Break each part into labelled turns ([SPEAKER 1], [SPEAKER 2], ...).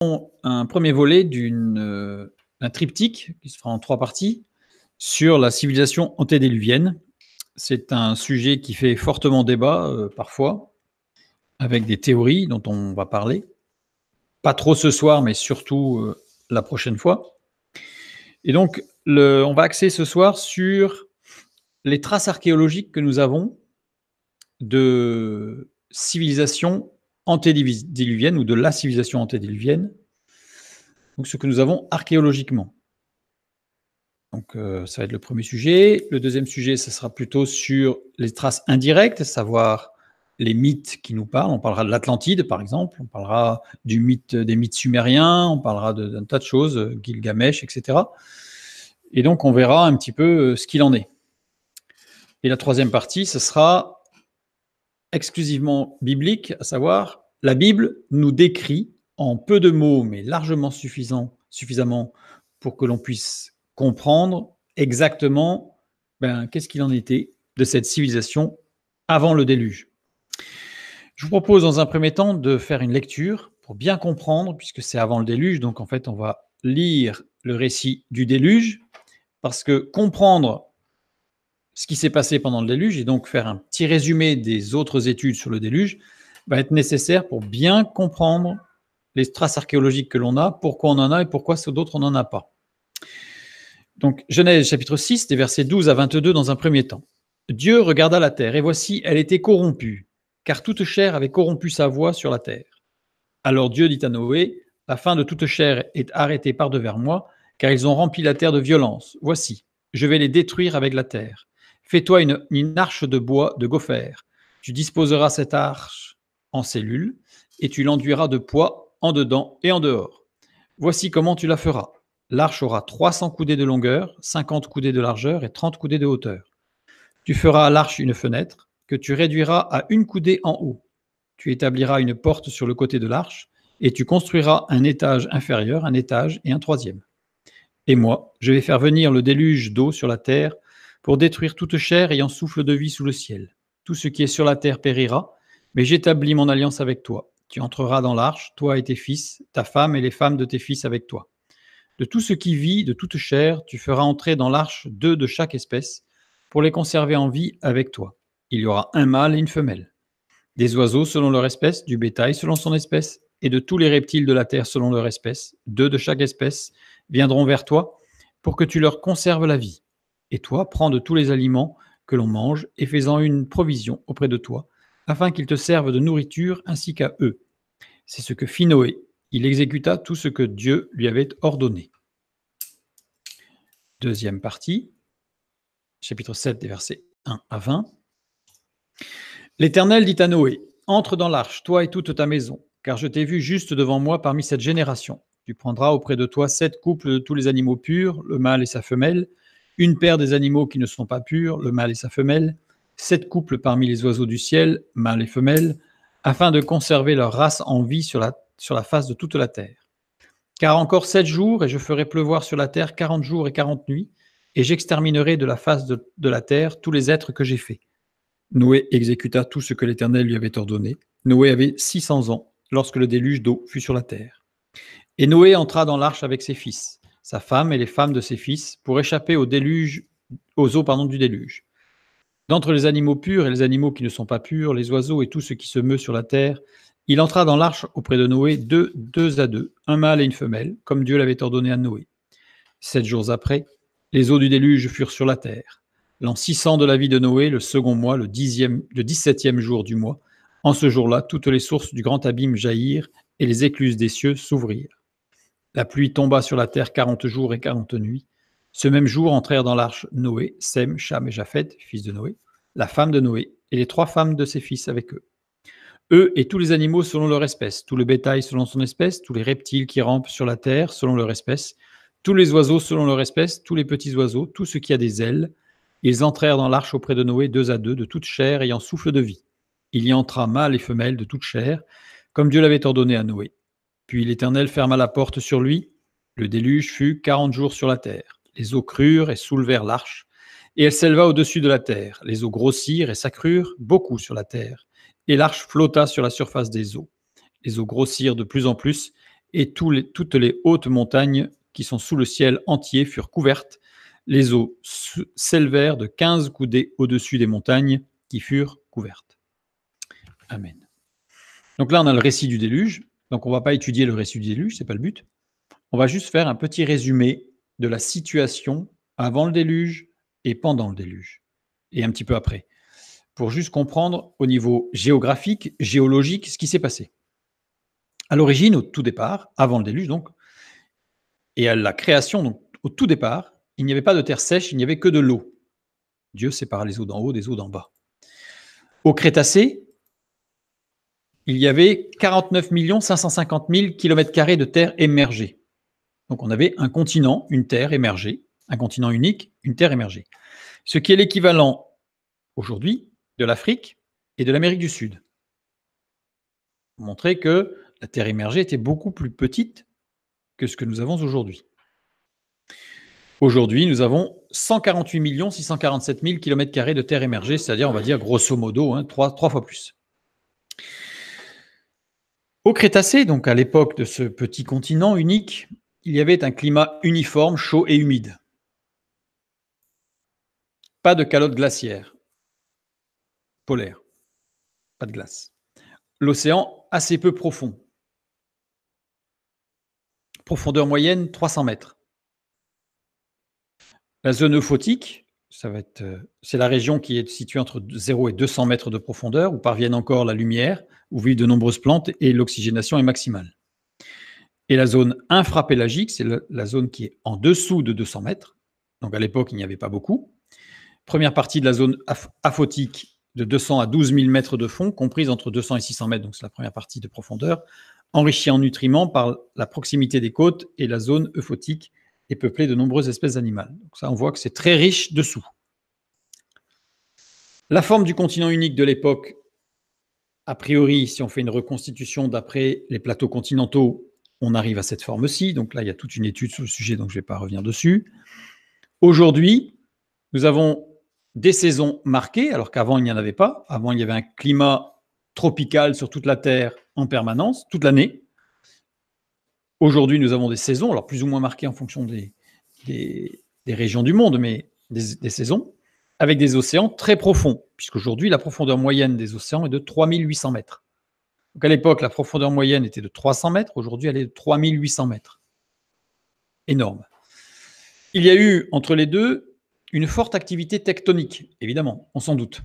[SPEAKER 1] Un premier volet d'un triptyque qui se fera en 3 parties sur la civilisation antédiluvienne. C'est un sujet qui fait fortement débat, parfois, avec des théories dont on va parler. Pas trop ce soir, mais surtout, la prochaine fois. Et donc on va axer ce soir sur les traces archéologiques que nous avons de civilisation antédiluvienne ou de la civilisation antédiluvienne. Donc ce que nous avons archéologiquement. Donc ça va être le premier sujet. Le deuxième sujet, ça sera plutôt sur les traces indirectes, à savoir les mythes qui nous parlent. On parlera de l'Atlantide, par exemple. On parlera des mythes sumériens. On parlera d'un tas de choses, Gilgamesh, etc. Et donc, on verra un petit peu ce qu'il en est. Et la troisième partie, ce sera exclusivement biblique, à savoir, la Bible nous décrit en peu de mots, mais largement suffisamment pour que l'on puisse comprendre exactement qu'est-ce qu'il en était de cette civilisation avant le déluge. Je vous propose dans un premier temps de faire une lecture pour bien comprendre, puisque c'est avant le déluge, donc en fait on va lire le récit du déluge, parce que comprendre ce qui s'est passé pendant le déluge et donc faire un petit résumé des autres études sur le déluge va être nécessaire pour bien comprendre les traces archéologiques que l'on a, pourquoi on en a et pourquoi d'autres on n'en a pas. Donc, Genèse chapitre 6, des versets 12 à 22 dans un premier temps. Dieu regarda la terre, et voici, elle était corrompue, car toute chair avait corrompu sa voie sur la terre. Alors Dieu dit à Noé, la fin de toute chair est arrêtée par devers moi, car ils ont rempli la terre de violence. Voici, je vais les détruire avec la terre. Fais-toi une arche de bois de gopher. Tu disposeras cette arche en cellules, et tu l'enduiras de poids en dedans et en dehors. Voici comment tu la feras. L'arche aura 300 coudées de longueur, 50 coudées de largeur et 30 coudées de hauteur. Tu feras à l'arche une fenêtre, que tu réduiras à 1 coudée en haut. Tu établiras une porte sur le côté de l'arche, et tu construiras un étage inférieur, un étage et un troisième. Et moi, je vais faire venir le déluge d'eau sur la terre, pour détruire toute chair ayant souffle de vie sous le ciel. Tout ce qui est sur la terre périra, mais j'établis mon alliance avec toi. Tu entreras dans l'arche, toi et tes fils, ta femme et les femmes de tes fils avec toi. De tout ce qui vit, de toute chair, tu feras entrer dans l'arche 2 de chaque espèce, pour les conserver en vie avec toi. Il y aura un mâle et une femelle. Des oiseaux selon leur espèce, du bétail selon son espèce, et de tous les reptiles de la terre selon leur espèce, 2 de chaque espèce, viendront vers toi, pour que tu leur conserves la vie. Et toi, prends de tous les aliments que l'on mange, et fais-en une provision auprès de toi, afin qu'ils te servent de nourriture ainsi qu'à eux. C'est ce que fit Noé. Il exécuta tout ce que Dieu lui avait ordonné. Deuxième partie, chapitre 7, des versets 1 à 20. L'Éternel dit à Noé, « Entre dans l'arche, toi et toute ta maison, car je t'ai vu juste devant moi parmi cette génération. Tu prendras auprès de toi 7 couples de tous les animaux purs, le mâle et sa femelle, une paire des animaux qui ne sont pas purs, le mâle et sa femelle, 7 couples parmi les oiseaux du ciel, mâle et femelle, afin de conserver leur race en vie sur la face de toute la terre. Car encore 7 jours, et je ferai pleuvoir sur la terre 40 jours et 40 nuits, et j'exterminerai de la face de la terre tous les êtres que j'ai faits. » Noé exécuta tout ce que l'Éternel lui avait ordonné. Noé avait 600 ans lorsque le déluge d'eau fut sur la terre. Et Noé entra dans l'arche avec ses fils, sa femme et les femmes de ses fils, pour échapper aux eaux du déluge. D'entre les animaux purs et les animaux qui ne sont pas purs, les oiseaux et tout ce qui se meut sur la terre, il entra dans l'arche auprès de Noé deux à deux, un mâle et une femelle, comme Dieu l'avait ordonné à Noé. 7 jours après, les eaux du déluge furent sur la terre. L'an 600 de la vie de Noé, le second mois, le 17e jour du mois, en ce jour-là, toutes les sources du grand abîme jaillirent et les écluses des cieux s'ouvrirent. La pluie tomba sur la terre 40 jours et 40 nuits. Ce même jour entrèrent dans l'arche Noé, Sem, Cham et Japheth, fils de Noé, la femme de Noé et les 3 femmes de ses fils avec eux. Eux et tous les animaux selon leur espèce, tout le bétail selon son espèce, tous les reptiles qui rampent sur la terre selon leur espèce, tous les oiseaux selon leur espèce, tous les petits oiseaux, tout ce qui a des ailes. Ils entrèrent dans l'arche auprès de Noé 2 à 2, de toute chair ayant souffle de vie. Il y entra mâle et femelle de toute chair, comme Dieu l'avait ordonné à Noé. Puis l'Éternel ferma la porte sur lui. Le déluge fut 40 jours sur la terre. Les eaux crurent et soulevèrent l'arche, et elle s'éleva au-dessus de la terre. Les eaux grossirent et s'accrurent beaucoup sur la terre, et l'arche flotta sur la surface des eaux. Les eaux grossirent de plus en plus, et toutes les hautes montagnes qui sont sous le ciel entier furent couvertes. Les eaux s'élevèrent de 15 coudées au-dessus des montagnes qui furent couvertes. Amen. Donc là, on a le récit du déluge. Donc on ne va pas étudier le récit du déluge, ce n'est pas le but. On va juste faire un petit résumé de la situation avant le déluge et pendant le déluge, et un petit peu après, pour juste comprendre au niveau géographique, géologique, ce qui s'est passé. À l'origine, au tout départ, avant le déluge donc, et à la création, donc au tout départ, il n'y avait pas de terre sèche, il n'y avait que de l'eau. Dieu sépare les eaux d'en haut des eaux d'en bas. Au Crétacé, il y avait 49 550 000 km² de terre émergée. Donc on avait un continent, une terre émergée, un continent unique, une terre émergée. Ce qui est l'équivalent aujourd'hui de l'Afrique et de l'Amérique du Sud. Pour montrer que la terre émergée était beaucoup plus petite que ce que nous avons aujourd'hui. Aujourd'hui, nous avons 148 647 000 km² de terre émergée, c'est-à-dire, on va dire, grosso modo, 3 fois plus. Au Crétacé, donc à l'époque de ce petit continent unique, il y avait un climat uniforme, chaud et humide. Pas de calotte glaciaire, polaire, pas de glace. L'océan assez peu profond. Profondeur moyenne, 300 mètres. La zone euphotique, c'est la région qui est située entre 0 et 200 mètres de profondeur, où parviennent encore la lumière, où vivent de nombreuses plantes et l'oxygénation est maximale. Et la zone infrapélagique, c'est la zone qui est en dessous de 200 mètres. Donc à l'époque, il n'y avait pas beaucoup. Première partie de la zone aphotique, de 200 à 12 000 mètres de fond, comprise entre 200 et 600 mètres, donc c'est la première partie de profondeur, enrichie en nutriments par la proximité des côtes, et la zone euphotique est peuplée de nombreuses espèces animales. Donc ça, on voit que c'est très riche dessous. La forme du continent unique de l'époque, a priori, si on fait une reconstitution d'après les plateaux continentaux, on arrive à cette forme-ci. Donc là, il y a toute une étude sur le sujet, donc je ne vais pas revenir dessus. Aujourd'hui, nous avons des saisons marquées, alors qu'avant, il n'y en avait pas. Avant, il y avait un climat tropical sur toute la Terre en permanence, toute l'année. Aujourd'hui, nous avons des saisons, alors plus ou moins marquées en fonction des régions du monde, mais des saisons, avec des océans très profonds, puisqu'aujourd'hui, la profondeur moyenne des océans est de 3800 mètres. Donc à l'époque, la profondeur moyenne était de 300 mètres, aujourd'hui, elle est de 3800 mètres. Énorme. Il y a eu, entre les deux, une forte activité tectonique, évidemment, on s'en doute.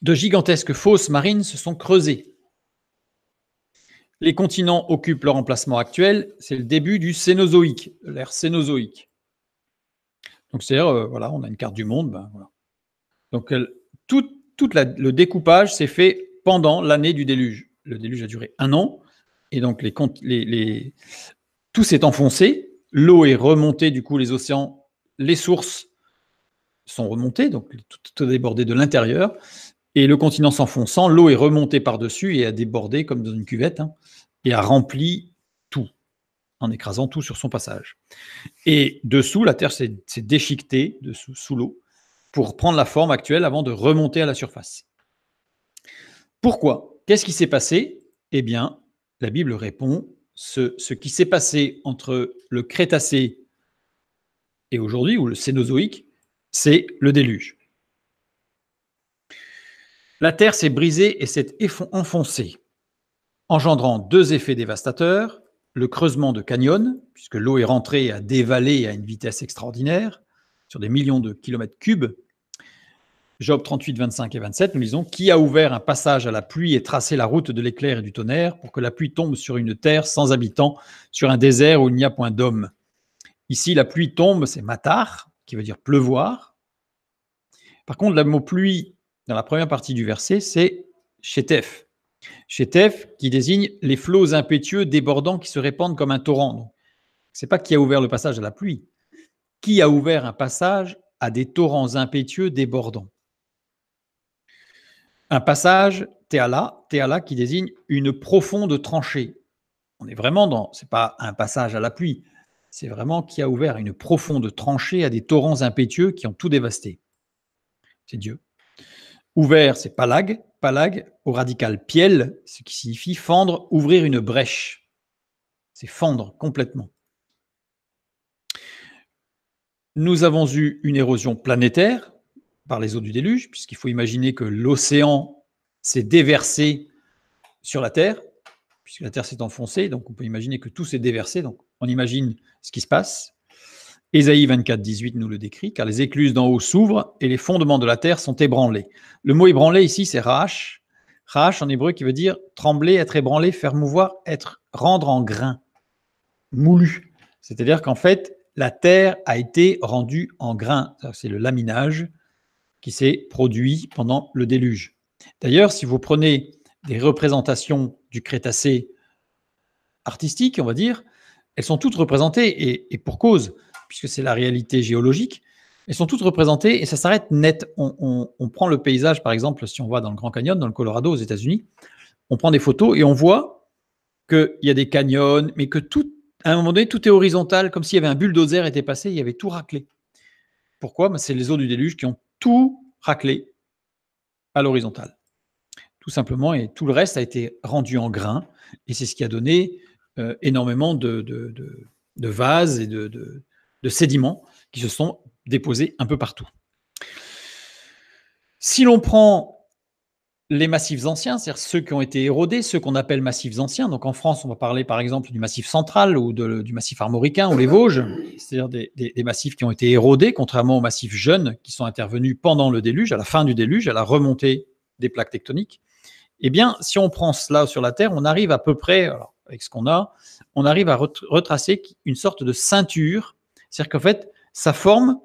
[SPEAKER 1] De gigantesques fosses marines se sont creusées. Les continents occupent leur emplacement actuel, c'est le début du Cénozoïque, l'ère Cénozoïque. Donc c'est-à-dire, voilà, on a une carte du monde. Voilà. Donc tout le découpage s'est fait pendant l'année du déluge. Le déluge a duré 1 an, et donc tout s'est enfoncé, l'eau est remontée, du coup les océans, les sources sont remontées, donc tout a débordé de l'intérieur, et le continent s'enfonçant, l'eau est remontée par-dessus et a débordé comme dans une cuvette, et a rempli tout, en écrasant tout sur son passage. Et dessous, la Terre s'est déchiquetée sous l'eau pour prendre la forme actuelle avant de remonter à la surface. Pourquoi? Qu'est-ce qui s'est passé? Eh bien, la Bible répond, ce qui s'est passé entre le Crétacé et aujourd'hui, ou le Cénozoïque, c'est le déluge. La Terre s'est brisée et s'est enfoncée, engendrant 2 effets dévastateurs, le creusement de canyons, puisque l'eau est rentrée et a dévalé à une vitesse extraordinaire, sur des millions de kilomètres cubes. Job 38, 25 et 27, nous lisons « Qui a ouvert un passage à la pluie et tracé la route de l'éclair et du tonnerre pour que la pluie tombe sur une terre sans habitants, sur un désert où il n'y a point d'homme ?» Ici, la pluie tombe, c'est matar, qui veut dire pleuvoir. Par contre, le mot pluie, dans la première partie du verset, c'est chétef. Chétef, qui désigne les flots impétueux débordants qui se répandent comme un torrent. Ce n'est pas qui a ouvert le passage à la pluie. Qui a ouvert un passage à des torrents impétueux débordants? Un passage, théala, qui désigne une profonde tranchée. On est vraiment dans, c'est pas un passage à la pluie, c'est vraiment qui a ouvert une profonde tranchée à des torrents impétueux qui ont tout dévasté. C'est Dieu. Ouvert, c'est palag au radical piel, ce qui signifie fendre, ouvrir une brèche. c'est fondre complètement. Nous avons eu une érosion planétaire par les eaux du déluge, puisqu'il faut imaginer que l'océan s'est déversé sur la Terre, puisque la Terre s'est enfoncée, donc on peut imaginer que tout s'est déversé, donc on imagine ce qui se passe. Ésaïe 24, 18 nous le décrit, car les écluses d'en haut s'ouvrent et les fondements de la terre sont ébranlés. Le mot ébranlé ici, c'est ra'ash. Ra'ash en hébreu qui veut dire trembler, être ébranlé, faire mouvoir, rendre en grain, moulu. C'est-à-dire qu'en fait, la terre a été rendue en grain. C'est le laminage qui s'est produit pendant le déluge. D'ailleurs, si vous prenez des représentations du Crétacé artistiques, on va dire, elles sont toutes représentées, et pour cause, puisque c'est la réalité géologique, elles sont toutes représentées et ça s'arrête net. On prend le paysage, par exemple, si on va dans le Grand Canyon, dans le Colorado, aux États-Unis, on prend des photos et on voit qu'il y a des canyons, mais que tout, à un moment donné, tout est horizontal, comme s'il y avait un bulldozer était passé, il y avait tout raclé. Pourquoi? C'est les eaux du déluge qui ont tout raclé à l'horizontale. Tout simplement, et tout le reste a été rendu en grains, et c'est ce qui a donné énormément de vases et de sédiments qui se sont déposés un peu partout. Si l'on prend les massifs anciens, c'est-à-dire ceux qui ont été érodés, ceux qu'on appelle massifs anciens, donc en France, on va parler par exemple du massif central ou du massif armoricain ou les Vosges, c'est-à-dire des massifs qui ont été érodés, contrairement aux massifs jeunes qui sont intervenus pendant le déluge, à la fin du déluge, à la remontée des plaques tectoniques. Eh bien, si on prend cela sur la Terre, on arrive à peu près, alors, avec ce qu'on a, on arrive à retracer une sorte de ceinture. C'est-à-dire qu'en fait, ça forme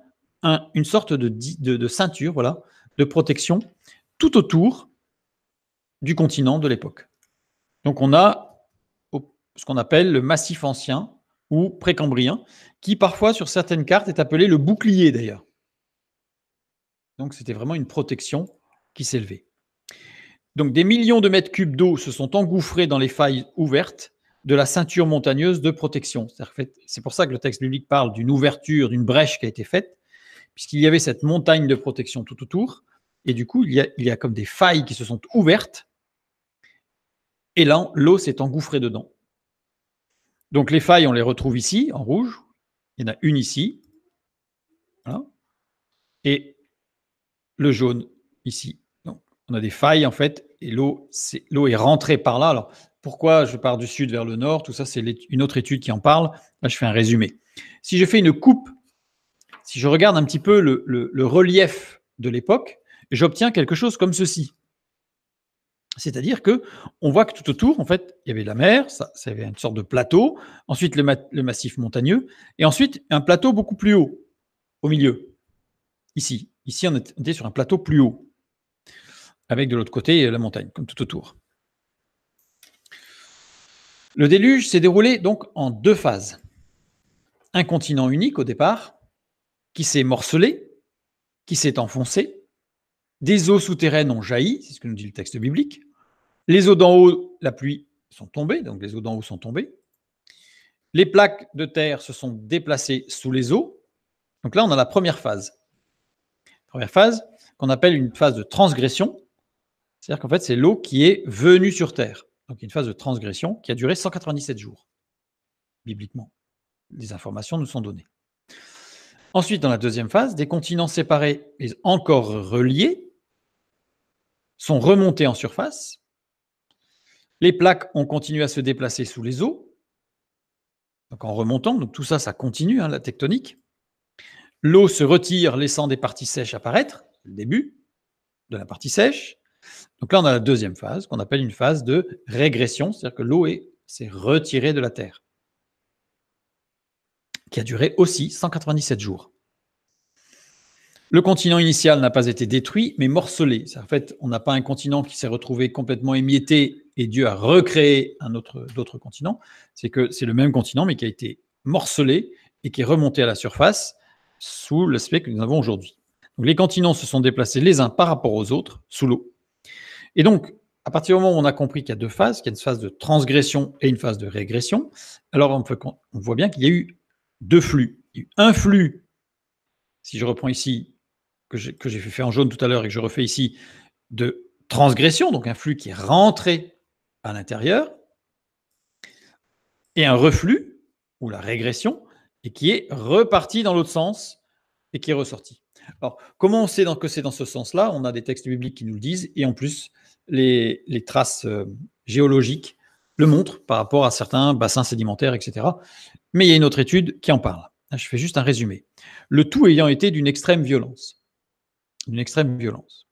[SPEAKER 1] une sorte de ceinture, voilà, de protection tout autour du continent de l'époque. Donc, on a ce qu'on appelle le massif ancien ou précambrien, qui parfois, sur certaines cartes, est appelé le bouclier d'ailleurs. Donc, c'était vraiment une protection qui s'élevait. Donc, des millions de mètres cubes d'eau se sont engouffrés dans les failles ouvertes de la ceinture montagneuse de protection. C'est pour ça que le texte biblique parle d'une ouverture, d'une brèche qui a été faite, puisqu'il y avait cette montagne de protection tout autour, et du coup, il y a comme des failles qui se sont ouvertes, et là, l'eau s'est engouffrée dedans. Donc, les failles, on les retrouve ici, en rouge. Il y en a une ici, voilà, et le jaune ici. On a des failles, en fait, et l'eau est rentrée par là. Alors, pourquoi je pars du sud vers le nord? Tout ça, c'est une autre étude qui en parle. Là, je fais un résumé. Si je fais une coupe, si je regarde un petit peu le relief de l'époque, j'obtiens quelque chose comme ceci. C'est-à-dire qu'on voit que tout autour, en fait, il y avait la mer, ça avait une sorte de plateau, ensuite le massif montagneux, et ensuite un plateau beaucoup plus haut, au milieu, ici. Ici, on était sur un plateau plus haut, avec de l'autre côté la montagne, comme tout autour. Le déluge s'est déroulé donc en deux phases. Un continent unique au départ, qui s'est morcelé, qui s'est enfoncé. Des eaux souterraines ont jailli, c'est ce que nous dit le texte biblique. Les eaux d'en haut, la pluie, sont tombées, donc les eaux d'en haut sont tombées. Les plaques de terre se sont déplacées sous les eaux. Donc là, on a la première phase. Première phase qu'on appelle une phase de transgression. C'est-à-dire qu'en fait, c'est l'eau qui est venue sur terre. Donc une phase de transgression qui a duré 197 jours, bibliquement. Les informations nous sont données. Ensuite, dans la deuxième phase, des continents séparés et encore reliés sont remontés en surface. Les plaques ont continué à se déplacer sous les eaux, donc en remontant. Donc tout ça, ça continue, la tectonique. L'eau se retire, laissant des parties sèches apparaître, le début de la partie sèche. Donc là, on a la deuxième phase, qu'on appelle une phase de régression, c'est-à-dire que l'eau s'est retirée de la Terre, qui a duré aussi 197 jours. Le continent initial n'a pas été détruit, mais morcelé. En fait, on n'a pas un continent qui s'est retrouvé complètement émietté et Dieu a recréé d'autres continents. C'est que c'est le même continent, mais qui a été morcelé et qui est remonté à la surface sous l'aspect que nous avons aujourd'hui. Donc, les continents se sont déplacés les uns par rapport aux autres sous l'eau. Et donc, à partir du moment où on a compris qu'il y a deux phases, qu'il y a une phase de transgression et une phase de régression, alors on voit bien qu'il y a eu deux flux. Il y a eu un flux, si je reprends ici, que j'ai fait en jaune tout à l'heure et que je refais ici, de transgression, donc un flux qui est rentré à l'intérieur. et un reflux, ou la régression, et qui est reparti dans l'autre sens et qui est ressorti. Alors, comment on sait que c'est dans ce sens-là? On a des textes bibliques qui nous le disent, et en plus, les traces géologiques le montrent par rapport à certains bassins sédimentaires, etc. Mais il y a une autre étude qui en parle. Je fais juste un résumé. Le tout ayant été d'une extrême violence. D'une extrême violence.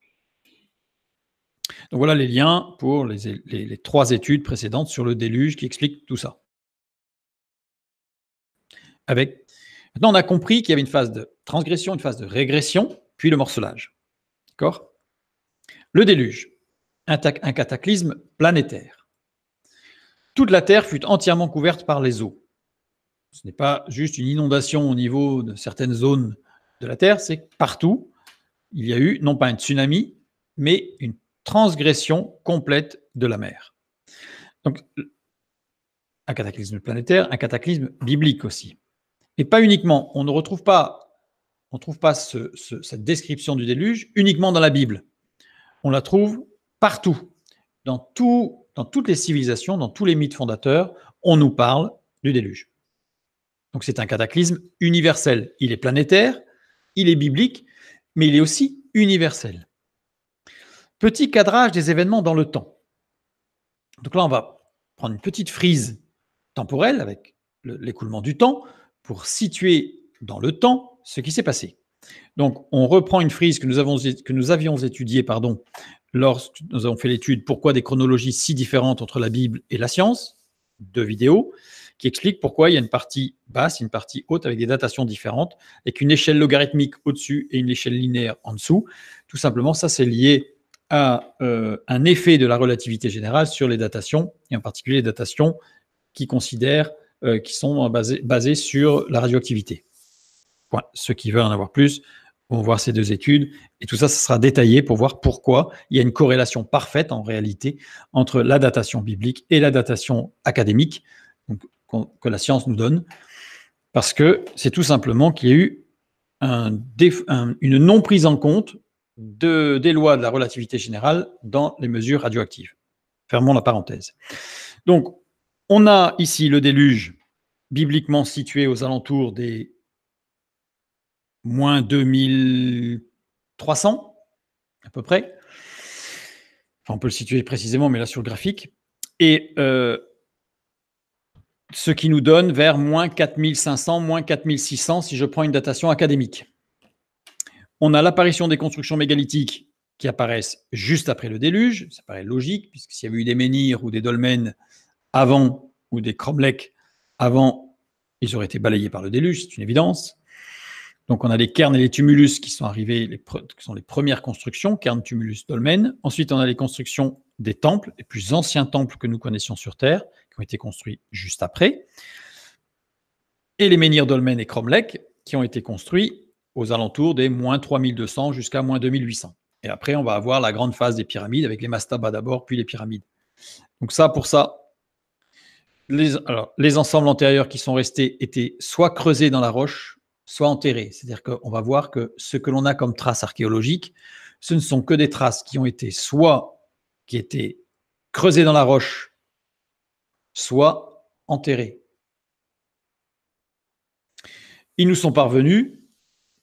[SPEAKER 1] Donc voilà les liens pour les 3 études précédentes sur le déluge qui expliquent tout ça. Maintenant, on a compris qu'il y avait une phase de transgression, une phase de régression, puis le morcelage. D'accord? Le déluge, un cataclysme planétaire. Toute la Terre fut entièrement couverte par les eaux. Ce n'est pas juste une inondation au niveau de certaines zones de la Terre, c'est que partout, il y a eu non pas un tsunami, mais une transgression complète de la mer. Donc, un cataclysme planétaire, un cataclysme biblique aussi. Et pas uniquement, on ne retrouve pas, cette description du déluge uniquement dans la Bible. On la trouve partout. Dans toutes les civilisations, dans tous les mythes fondateurs, on nous parle du déluge. Donc c'est un cataclysme universel. Il est planétaire, il est biblique, mais il est aussi universel. Petit cadrage des événements dans le temps. Donc là, on va prendre une petite frise temporelle avec l'écoulement du temps pour situer dans le temps ce qui s'est passé. Donc, on reprend une frise que nous avions étudiée lorsque nous avons fait l'étude « Pourquoi des chronologies si différentes entre la Bible et la science ?» 2 vidéos qui expliquent pourquoi il y a une partie basse et une partie haute avec des datations différentes, avec une échelle logarithmique au-dessus et une échelle linéaire en dessous. Tout simplement, ça, c'est lié à un effet de la relativité générale sur les datations, et en particulier les datations qui sont basées sur la radioactivité. Point. Ceux qui veulent en avoir plus vont voir ces 2 études, et tout ça, ça sera détaillé pour voir pourquoi il y a une corrélation parfaite en réalité entre la datation biblique et la datation académique donc, que la science nous donne, parce que c'est tout simplement qu'il y a eu une non prise en compte des lois de la relativité générale dans les mesures radioactives. Fermons la parenthèse. Donc, on a ici le déluge bibliquement situé aux alentours des moins 2300, à peu près. Enfin, on peut le situer précisément, mais là sur le graphique. Et ce qui nous donne vers moins 4500, moins 4600, si je prends une datation académique. On a l'apparition des constructions mégalithiques qui apparaissent juste après le déluge. Ça paraît logique, puisque s'il y avait eu des menhirs ou des dolmens avant, ou des cromlechs avant, ils auraient été balayés par le déluge, c'est une évidence. Donc, on a les cairns et les tumulus qui sont arrivés, qui sont les premières constructions, cairns, tumulus, dolmen. Ensuite, on a les constructions des temples, les plus anciens temples que nous connaissions sur Terre, qui ont été construits juste après. Et les menhirs, dolmen et cromlech, qui ont été construits aux alentours des moins 3200 jusqu'à moins 2800. Et après, on va avoir la grande phase des pyramides, avec les mastabas d'abord, puis les pyramides. Donc ça, pour ça, les ensembles antérieurs qui sont restés étaient soit creusés dans la roche, soit enterrés. C'est-à-dire qu'on va voir que ce que l'on a comme traces archéologiques, ce ne sont que des traces qui ont été creusées dans la roche, soit enterrées. Ils nous sont parvenus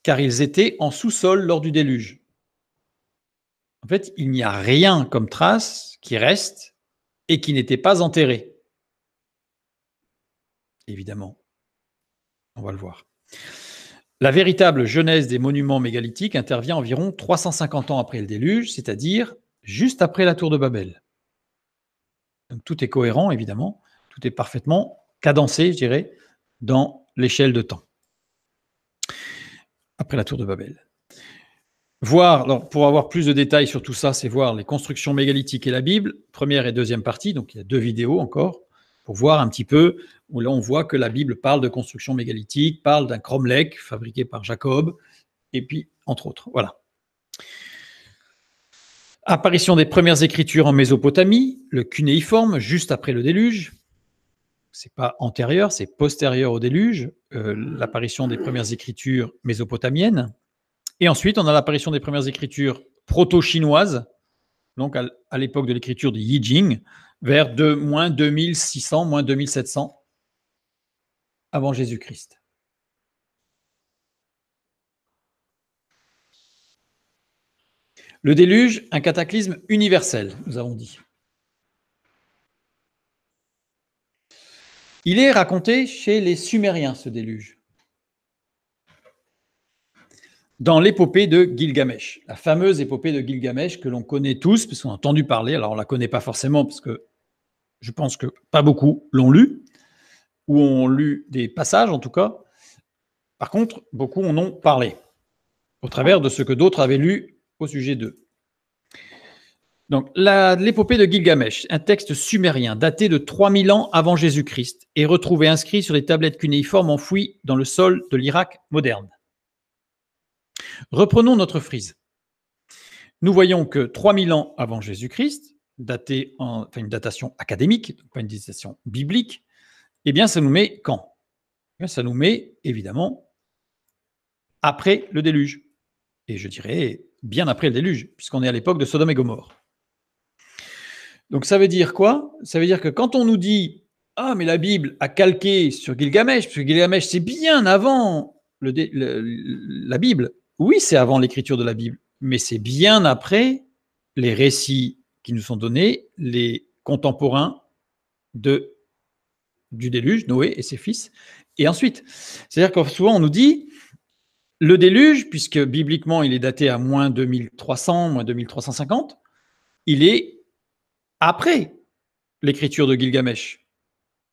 [SPEAKER 1] car ils étaient en sous-sol lors du déluge. En fait, il n'y a rien comme trace qui reste et qui n'était pas enterré. Évidemment, on va le voir. La véritable genèse des monuments mégalithiques intervient environ 350 ans après le déluge, c'est-à-dire juste après la tour de Babel. Donc, tout est cohérent, évidemment, tout est parfaitement cadencé, je dirais, dans l'échelle de temps. Après la tour de Babel. Pour avoir plus de détails sur tout ça, c'est voir les constructions mégalithiques et la Bible, première et deuxième partie, donc il y a 2 vidéos encore, pour voir un petit peu, où là on voit que la Bible parle de construction mégalithique, parle d'un cromlech fabriqué par Jacob, et puis entre autres, voilà. Apparition des premières écritures en Mésopotamie, le cunéiforme, juste après le déluge. C'est pas antérieur, c'est postérieur au déluge, l'apparition des premières écritures mésopotamiennes. Et ensuite, on a l'apparition des premières écritures proto-chinoises, donc à l'époque de l'écriture de Yi Jing, vers moins 2600, moins 2700 avant Jésus-Christ. Le déluge, un cataclysme universel, nous avons dit. Il est raconté chez les Sumériens, ce déluge, dans l'épopée de Gilgamesh, la fameuse épopée de Gilgamesh que l'on connaît tous, parce qu'on a entendu parler. Alors on ne la connaît pas forcément, parce que je pense que pas beaucoup l'ont lu, ou ont lu des passages en tout cas. Par contre, beaucoup en ont parlé, au travers de ce que d'autres avaient lu au sujet d'eux. Donc, l'épopée de Gilgamesh, un texte sumérien daté de 3000 ans avant Jésus-Christ, est retrouvé inscrit sur des tablettes cunéiformes enfouies dans le sol de l'Irak moderne. Reprenons notre frise. Nous voyons que 3000 ans avant Jésus-Christ, une datation académique, pas une datation biblique, eh bien, ça nous met quand? Ça nous met, évidemment, après le déluge. Et je dirais bien après le déluge, puisqu'on est à l'époque de Sodome et Gomorrhe. Donc ça veut dire quoi? Ça veut dire que quand on nous dit « Ah, mais la Bible a calqué sur Gilgamesh, parce que Gilgamesh, c'est bien avant la Bible. » Oui, c'est avant l'écriture de la Bible, mais c'est bien après les récits qui nous sont donnés, les contemporains du déluge, Noé et ses fils, et ensuite. C'est-à-dire que souvent on nous dit le déluge, puisque bibliquement il est daté à moins 2300, moins 2350, il est après l'écriture de Gilgamesh,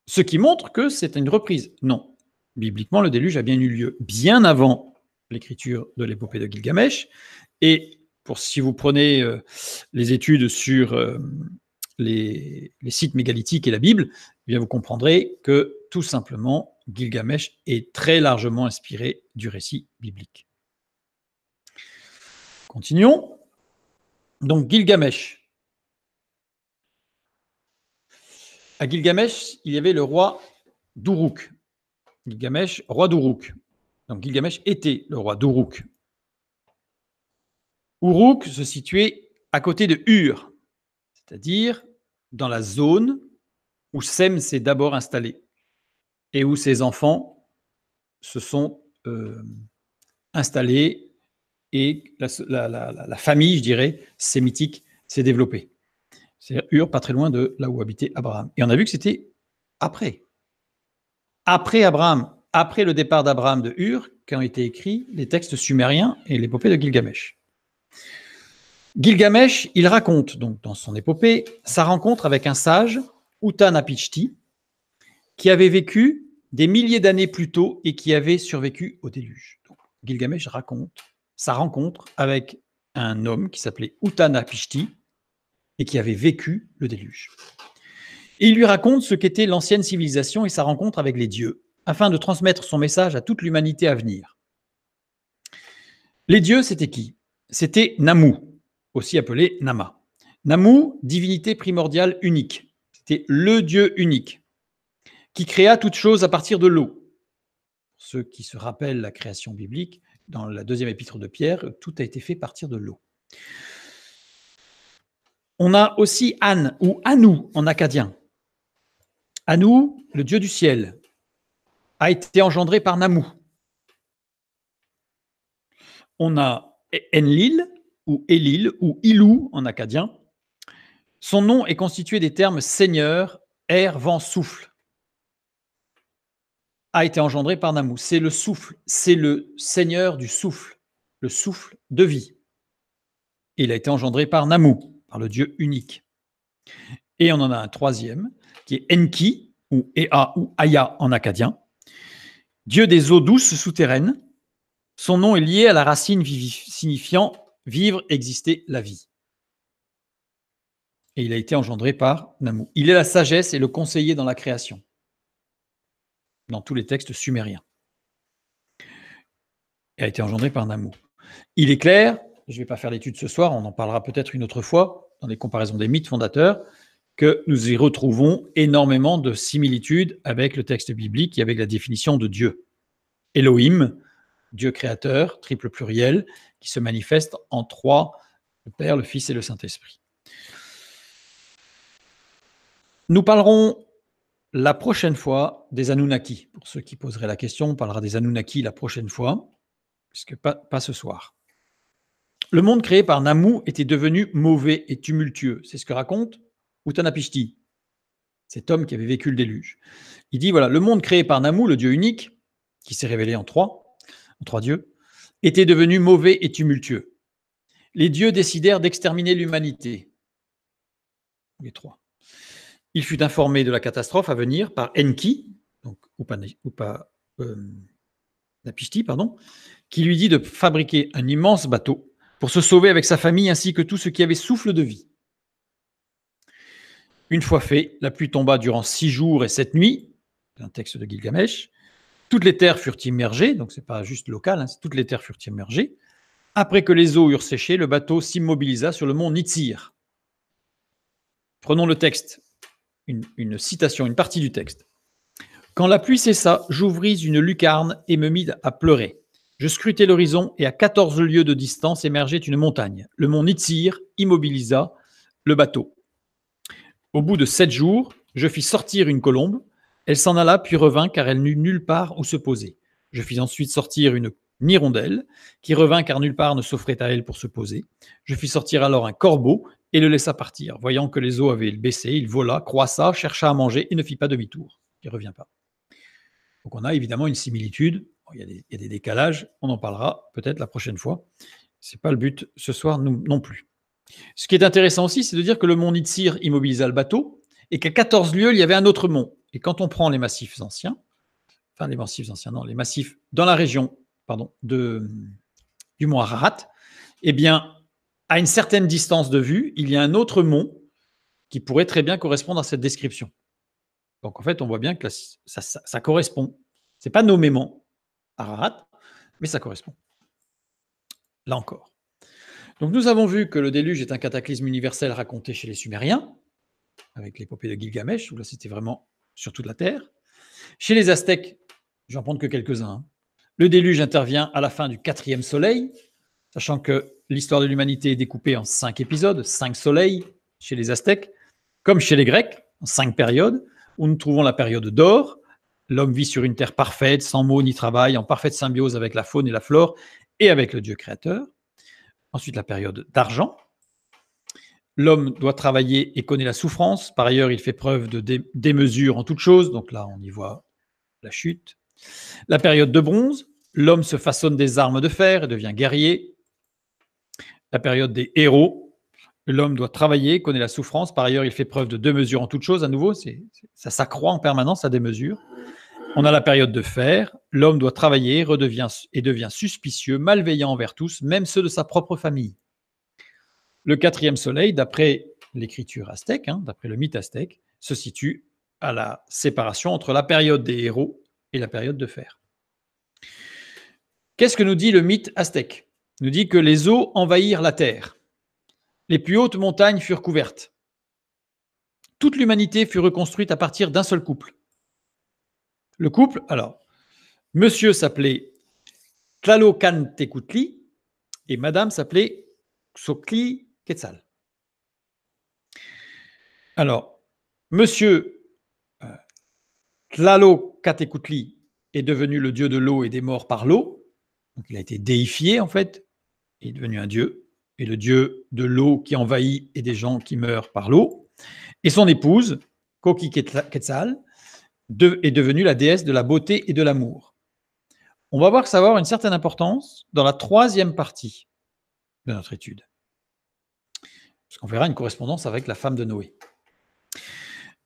[SPEAKER 1] ce qui montre que c'est une reprise. Non, bibliquement, le déluge a bien eu lieu bien avant l'écriture de l'épopée de Gilgamesh. Et si vous prenez les études sur les sites mégalithiques et la Bible, eh bien vous comprendrez que tout simplement, Gilgamesh est très largement inspiré du récit biblique. Continuons. Donc Gilgamesh. À Gilgamesh, il y avait le roi d'Uruk. Gilgamesh, roi d'Uruk. Donc Gilgamesh était le roi d'Uruk. Uruk se situait à côté de Ur, c'est-à-dire dans la zone où Sem s'est d'abord installé et où ses enfants se sont installés et la famille, je dirais, sémitique s'est développée. C'est Ur, pas très loin de là où habitait Abraham. Et on a vu que c'était après Abraham, après le départ d'Abraham de Ur, qu'ont été écrits les textes sumériens et l'épopée de Gilgamesh. Gilgamesh, il raconte donc dans son épopée sa rencontre avec un sage, Uttanapishti, qui avait vécu des milliers d'années plus tôt et qui avait survécu au déluge. Donc, Gilgamesh raconte sa rencontre avec un homme qui s'appelait Uttanapishti et qui avait vécu le déluge. Et il lui raconte ce qu'était l'ancienne civilisation et sa rencontre avec les dieux, afin de transmettre son message à toute l'humanité à venir. Les dieux, c'était qui? C'était Namu, aussi appelé Nama. Namu, divinité primordiale unique. C'était le dieu unique, qui créa toute chose à partir de l'eau. Ceux qui se rappellent la création biblique, dans la deuxième épître de Pierre, tout a été fait à partir de l'eau. On a aussi An, ou Anu en acadien. Anu, le dieu du ciel, a été engendré par Namu. On a Enlil, ou Elil, ou Ilou en acadien. Son nom est constitué des termes seigneur, air, vent, souffle. A été engendré par Namu. C'est le souffle, c'est le seigneur du souffle, le souffle de vie. Et il a été engendré par Namu, par le dieu unique. Et on en a un troisième, qui est Enki, ou Ea, ou Aya en acadien, dieu des eaux douces souterraines. Son nom est lié à la racine signifiant vivre, exister, la vie. Et il a été engendré par Namu. Il est la sagesse et le conseiller dans la création, dans tous les textes sumériens. Il a été engendré par Namu. Il est clair, je ne vais pas faire l'étude ce soir, on en parlera peut-être une autre fois, dans les comparaisons des mythes fondateurs, que nous y retrouvons énormément de similitudes avec le texte biblique et avec la définition de Dieu. Elohim, Dieu créateur, triple pluriel, qui se manifeste en trois, le Père, le Fils et le Saint-Esprit. Nous parlerons la prochaine fois des Anunnaki. Pour ceux qui poseraient la question, on parlera des Anunnaki la prochaine fois, puisque pas ce soir. Le monde créé par Namu était devenu mauvais et tumultueux. C'est ce que raconte Utanapishti, cet homme qui avait vécu le déluge. Il dit, voilà, le monde créé par Namu, le Dieu unique, qui s'est révélé en trois dieux, était devenu mauvais et tumultueux. Les dieux décidèrent d'exterminer l'humanité. Les trois. Il fut informé de la catastrophe à venir par Enki, donc Napishti, qui lui dit de fabriquer un immense bateau pour se sauver avec sa famille ainsi que tout ce qui avait souffle de vie. Une fois fait, la pluie tomba durant 6 jours et 7 nuits, c'est un texte de Gilgamesh. Toutes les terres furent immergées, donc c'est pas juste local, toutes les terres furent immergées. Après que les eaux eurent séché, le bateau s'immobilisa sur le mont Nitzir. Prenons le texte, une citation, une partie du texte. Quand la pluie cessa, j'ouvris une lucarne et me mis à pleurer. Je scrutai l'horizon et à 14 lieues de distance émergeait une montagne. Le mont Nitzir immobilisa le bateau. Au bout de 7 jours, je fis sortir une colombe. Elle s'en alla puis revint car elle n'eut nulle part où se poser. Je fis ensuite sortir une hirondelle qui revint car nulle part ne s'offrait à elle pour se poser. Je fis sortir alors un corbeau et le laissa partir. Voyant que les eaux avaient baissé, il vola, croissa, chercha à manger et ne fit pas demi-tour. Il ne revient pas. Donc on a évidemment une similitude. Il y a des décalages, on en parlera peut-être la prochaine fois. Ce n'est pas le but ce soir non plus. Ce qui est intéressant aussi, c'est de dire que le mont Nitzir immobilisa le bateau et qu'à 14 lieues, il y avait un autre mont. Et quand on prend les massifs anciens, les massifs dans la région du mont Ararat, eh bien, à une certaine distance de vue, il y a un autre mont qui pourrait très bien correspondre à cette description. Donc en fait, on voit bien que ça correspond. Ce n'est pas nommément Ararat, mais ça correspond. Là encore. Donc nous avons vu que le déluge est un cataclysme universel raconté chez les Sumériens, avec l'épopée de Gilgamesh, où là c'était vraiment sur toute la Terre. Chez les Aztèques, j'en prends que quelques-uns, le déluge intervient à la fin du 4e soleil, sachant que l'histoire de l'humanité est découpée en 5 épisodes, 5 soleils chez les Aztèques, comme chez les Grecs, en 5 périodes, où nous trouvons la période d'or. L'homme vit sur une terre parfaite, sans maux ni travail, en parfaite symbiose avec la faune et la flore, et avec le Dieu créateur. Ensuite, la période d'argent. L'homme doit travailler et connaît la souffrance. Par ailleurs, il fait preuve de démesure en toutes choses. Donc là, on y voit la chute. La période de bronze. L'homme se façonne des armes de fer et devient guerrier. La période des héros. L'homme doit travailler, connaît la souffrance. Par ailleurs, il fait preuve de démesure en toutes choses. À nouveau, ça s'accroît en permanence à démesure. On a la période de fer. L'homme doit travailler et devient suspicieux, malveillant envers tous, même ceux de sa propre famille. Le 4e soleil, d'après l'écriture aztèque, d'après le mythe aztèque, se situe à la séparation entre la période des héros et la période de fer. Qu'est-ce que nous dit le mythe aztèque ? Il nous dit que les eaux envahirent la terre. Les plus hautes montagnes furent couvertes. Toute l'humanité fut reconstruite à partir d'un seul couple. Le couple, alors, monsieur s'appelait Tlalocantecutli et madame s'appelait Xocli-Quetzal. Alors, monsieur Tlalocantecutli est devenu le dieu de l'eau et des morts par l'eau. Donc, il a été déifié, en fait. Il est devenu un dieu. Et le dieu de l'eau qui envahit et des gens qui meurent par l'eau. Et son épouse, Coqui-Quetzal, est devenue la déesse de la beauté et de l'amour. On va voir que ça va avoir une certaine importance dans la 3e partie de notre étude. Parce qu'on verra une correspondance avec la femme de Noé.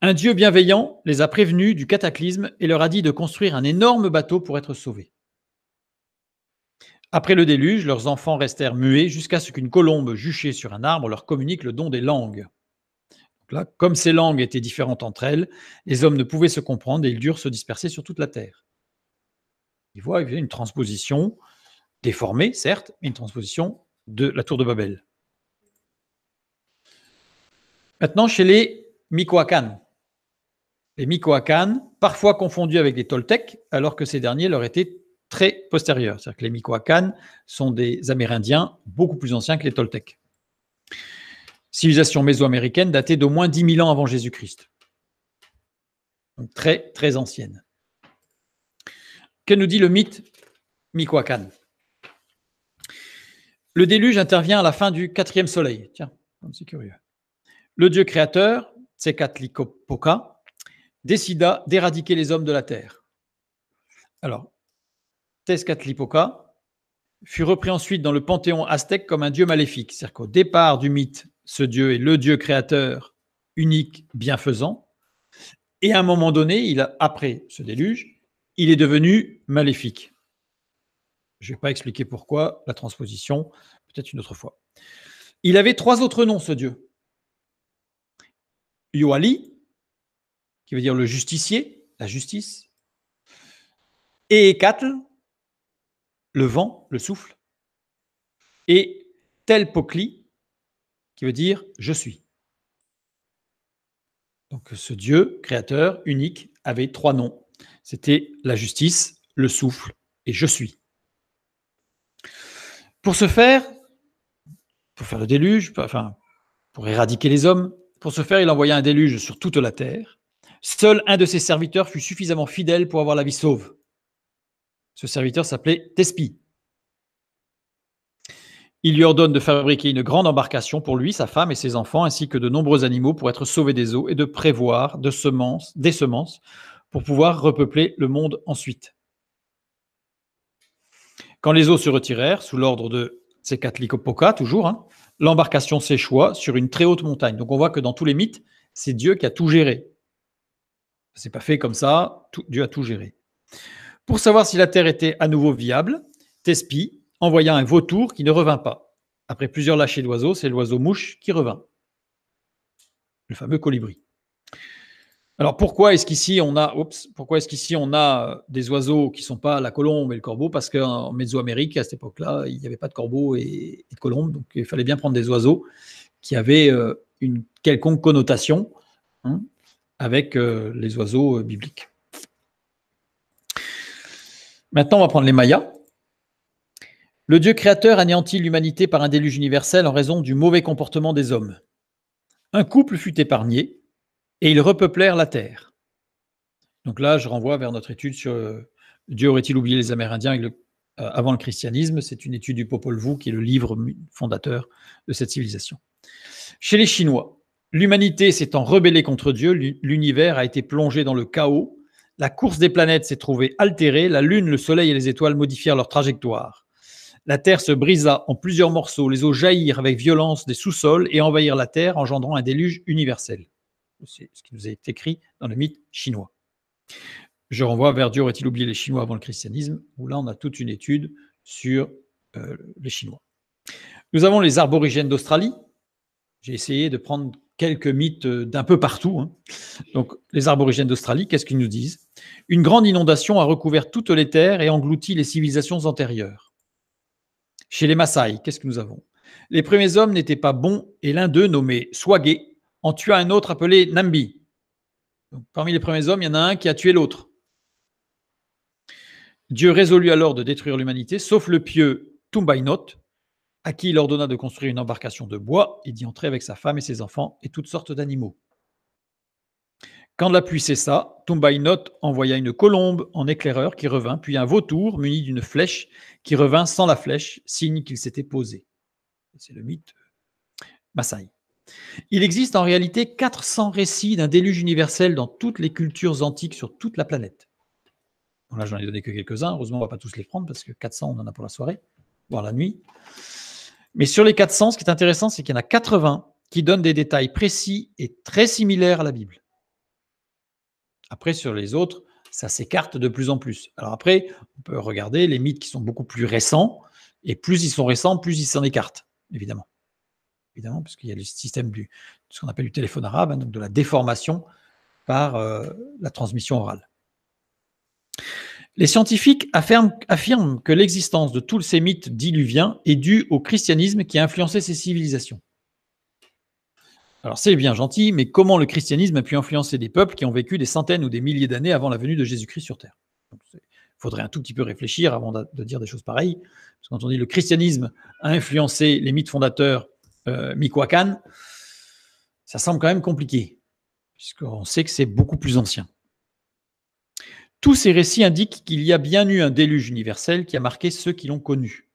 [SPEAKER 1] Un Dieu bienveillant les a prévenus du cataclysme et leur a dit de construire un énorme bateau pour être sauvés. Après le déluge, leurs enfants restèrent muets jusqu'à ce qu'une colombe juchée sur un arbre leur communique le don des langues. Donc là, comme ces langues étaient différentes entre elles, les hommes ne pouvaient se comprendre et ils durent se disperser sur toute la terre. Ils voient une transposition déformée, certes, mais une transposition de la tour de Babel. Maintenant, chez les Michoacán. Les Michoacán, parfois confondus avec les Toltecs, alors que ces derniers leur étaient très postérieurs. C'est-à-dire que les Michoacán sont des Amérindiens beaucoup plus anciens que les Toltecs. Civilisation mésoaméricaine datée d'au moins 10 000 ans avant Jésus-Christ. donc très, très ancienne. Que nous dit le mythe Michoacán? Le déluge intervient à la fin du 4e soleil. Tiens, c'est curieux. Le dieu créateur, Tezcatlipoca, décida d'éradiquer les hommes de la terre. Alors, Tezcatlipoca fut repris ensuite dans le panthéon aztèque comme un dieu maléfique. C'est-à-dire qu'au départ du mythe, ce dieu est le dieu créateur, unique, bienfaisant. Et à un moment donné, après ce déluge, il est devenu maléfique. Je ne vais pas expliquer pourquoi, la transposition, peut-être une autre fois. Il avait 3 autres noms, ce dieu. Yoali, qui veut dire le justicier, la justice. Eekatl, le vent, le souffle. Et Telpocli, qui veut dire je suis. Donc ce Dieu créateur unique avait 3 noms. C'était la justice, le souffle et je suis. Pour ce faire, pour faire le déluge, pour éradiquer les hommes, pour ce faire, il envoya un déluge sur toute la terre. Seul un de ses serviteurs fut suffisamment fidèle pour avoir la vie sauve. Ce serviteur s'appelait Thespie. Il lui ordonne de fabriquer une grande embarcation pour lui, sa femme et ses enfants, ainsi que de nombreux animaux pour être sauvés des eaux et de prévoir des semences pour pouvoir repeupler le monde ensuite. Quand les eaux se retirèrent, sous l'ordre de Tezcatlipoca, toujours, l'embarcation s'échoua sur une très haute montagne. Donc on voit que dans tous les mythes, c'est Dieu qui a tout géré. C'est pas fait comme ça, Dieu a tout géré. Pour savoir si la terre était à nouveau viable, Thespie envoya un vautour qui ne revint pas. Après plusieurs lâchers d'oiseaux, c'est l'oiseau-mouche qui revint. Le fameux colibri. Alors pourquoi est-ce qu'ici on a des oiseaux qui ne sont pas la colombe et le corbeau? Parce qu'en Mésoamérique, à cette époque-là, il n'y avait pas de corbeau et de colombe, donc il fallait bien prendre des oiseaux qui avaient une quelconque connotation avec les oiseaux bibliques. Maintenant, on va prendre les Mayas. Le Dieu créateur anéantit l'humanité par un déluge universel en raison du mauvais comportement des hommes. Un couple fut épargné et ils repeuplèrent la terre. Donc là, je renvoie vers notre étude sur Dieu aurait-il oublié les Amérindiens avant le christianisme. C'est une étude du Popol Vuh qui est le livre fondateur de cette civilisation. Chez les Chinois, l'humanité s'étant rebellée contre Dieu, l'univers a été plongé dans le chaos. La course des planètes s'est trouvée altérée. La Lune, le Soleil et les étoiles modifièrent leur trajectoire. La terre se brisa en plusieurs morceaux. Les eaux jaillirent avec violence des sous-sols et envahirent la terre, engendrant un déluge universel. C'est ce qui nous est écrit dans le mythe chinois. Je renvoie vers Dieu aurait-il oublié les Chinois avant le christianisme, où là on a toute une étude sur les Chinois. Nous avons les aborigènes d'Australie. J'ai essayé de prendre quelques mythes d'un peu partout. Donc les aborigènes d'Australie, qu'est-ce qu'ils nous disent? Une grande inondation a recouvert toutes les terres et englouti les civilisations antérieures. Chez les Maasai, qu'est-ce que nous avons? Les premiers hommes n'étaient pas bons et l'un d'eux, nommé Swagé, en tua un autre appelé Nambi. Donc, parmi les premiers hommes, il y en a un qui a tué l'autre. Dieu résolut alors de détruire l'humanité, sauf le pieux Tumbainot, à qui il ordonna de construire une embarcation de bois et d'y entrer avec sa femme et ses enfants et toutes sortes d'animaux. Quand la pluie cessa, Tumbainot envoya une colombe en éclaireur qui revint, puis un vautour muni d'une flèche qui revint sans la flèche, signe qu'il s'était posé. C'est le mythe Maasai. Il existe en réalité 400 récits d'un déluge universel dans toutes les cultures antiques sur toute la planète. Bon, là, j'en ai donné que quelques-uns. Heureusement, on ne va pas tous les prendre parce que 400, on en a pour la soirée, voire la nuit. Mais sur les 400, ce qui est intéressant, c'est qu'il y en a 80 qui donnent des détails précis et très similaires à la Bible. Après, sur les autres, ça s'écarte de plus en plus. Alors après, on peut regarder les mythes qui sont beaucoup plus récents, et plus ils sont récents, plus ils s'en écartent, évidemment. Évidemment, parce qu'il y a le système de ce qu'on appelle du téléphone arabe, donc de la déformation par la transmission orale. Les scientifiques affirment que l'existence de tous ces mythes diluviens est due au christianisme qui a influencé ces civilisations. Alors c'est bien gentil, mais comment le christianisme a pu influencer des peuples qui ont vécu des centaines ou des milliers d'années avant la venue de Jésus-Christ sur Terre? Il faudrait un tout petit peu réfléchir avant de dire des choses pareilles. Parce que quand on dit le christianisme a influencé les mythes fondateurs Michoacán, ça semble quand même compliqué, puisqu'on sait que c'est beaucoup plus ancien. Tous ces récits indiquent qu'il y a bien eu un déluge universel qui a marqué ceux qui l'ont connu.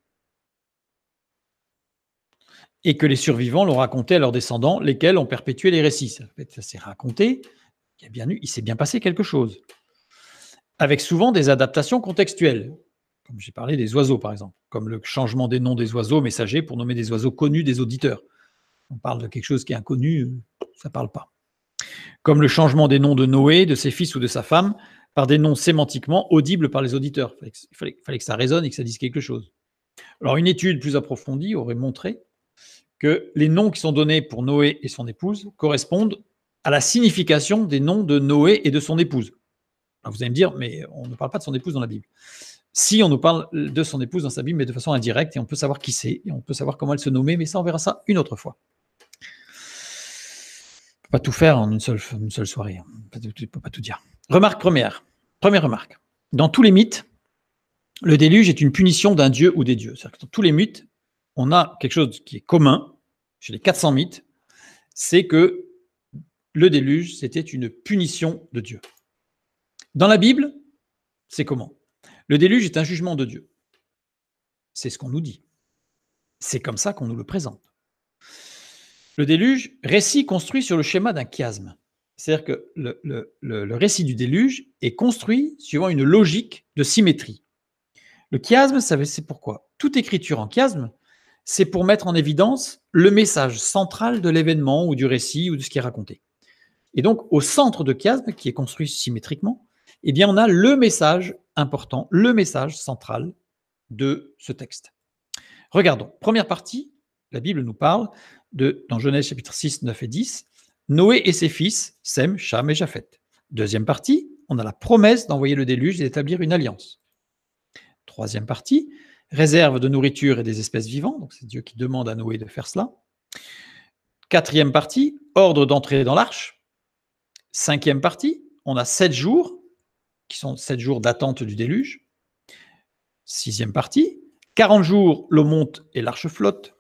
[SPEAKER 1] Et que les survivants l'ont raconté à leurs descendants, lesquels ont perpétué les récits. Ça s'est raconté, il s'est bien passé quelque chose. Avec souvent des adaptations contextuelles. Comme j'ai parlé des oiseaux, par exemple. Comme le changement des noms des oiseaux messagers pour nommer des oiseaux connus des auditeurs. On parle de quelque chose qui est inconnu, ça ne parle pas. Comme le changement des noms de Noé, de ses fils ou de sa femme, par des noms sémantiquement audibles par les auditeurs. Il fallait que ça résonne et que ça dise quelque chose. Alors, une étude plus approfondie aurait montré que les noms qui sont donnés pour Noé et son épouse correspondent à la signification des noms de Noé et de son épouse. Alors, vous allez me dire, mais on ne parle pas de son épouse dans la Bible. Si, on nous parle de son épouse dans sa Bible, mais de façon indirecte, et on peut savoir qui c'est, et on peut savoir comment elle se nommait, mais ça, on verra ça une autre fois. On ne peut pas tout faire en une seule soirée. On ne peut pas tout dire. Remarque première. Première remarque. Dans tous les mythes, le déluge est une punition d'un dieu ou des dieux. C'est-à-dire que dans tous les mythes, on a quelque chose qui est commun, chez les 400 mythes, c'est que le déluge, c'était une punition de Dieu. Dans la Bible, c'est comment? Le déluge est un jugement de Dieu. C'est ce qu'on nous dit. C'est comme ça qu'on nous le présente. Le déluge, récit construit sur le schéma d'un chiasme. C'est-à-dire que le récit du déluge est construit suivant une logique de symétrie. Le chiasme, c'est pourquoi? Toute écriture en chiasme, c'est pour mettre en évidence le message central de l'événement ou du récit ou de ce qui est raconté. Et donc, au centre de chiasme, qui est construit symétriquement, eh bien, on a le message important, le message central de ce texte. Regardons. Première partie, la Bible nous parle dans Genèse chapitre 6, 9 et 10, Noé et ses fils, Sem, Cham et Japheth. Deuxième partie, on a la promesse d'envoyer le déluge et d'établir une alliance. Troisième partie, réserve de nourriture et des espèces vivantes, donc c'est Dieu qui demande à Noé de faire cela. Quatrième partie, ordre d'entrer dans l'arche. Cinquième partie, on a 7 jours, qui sont 7 jours d'attente du déluge. Sixième partie, 40 jours, l'eau monte et l'arche flotte.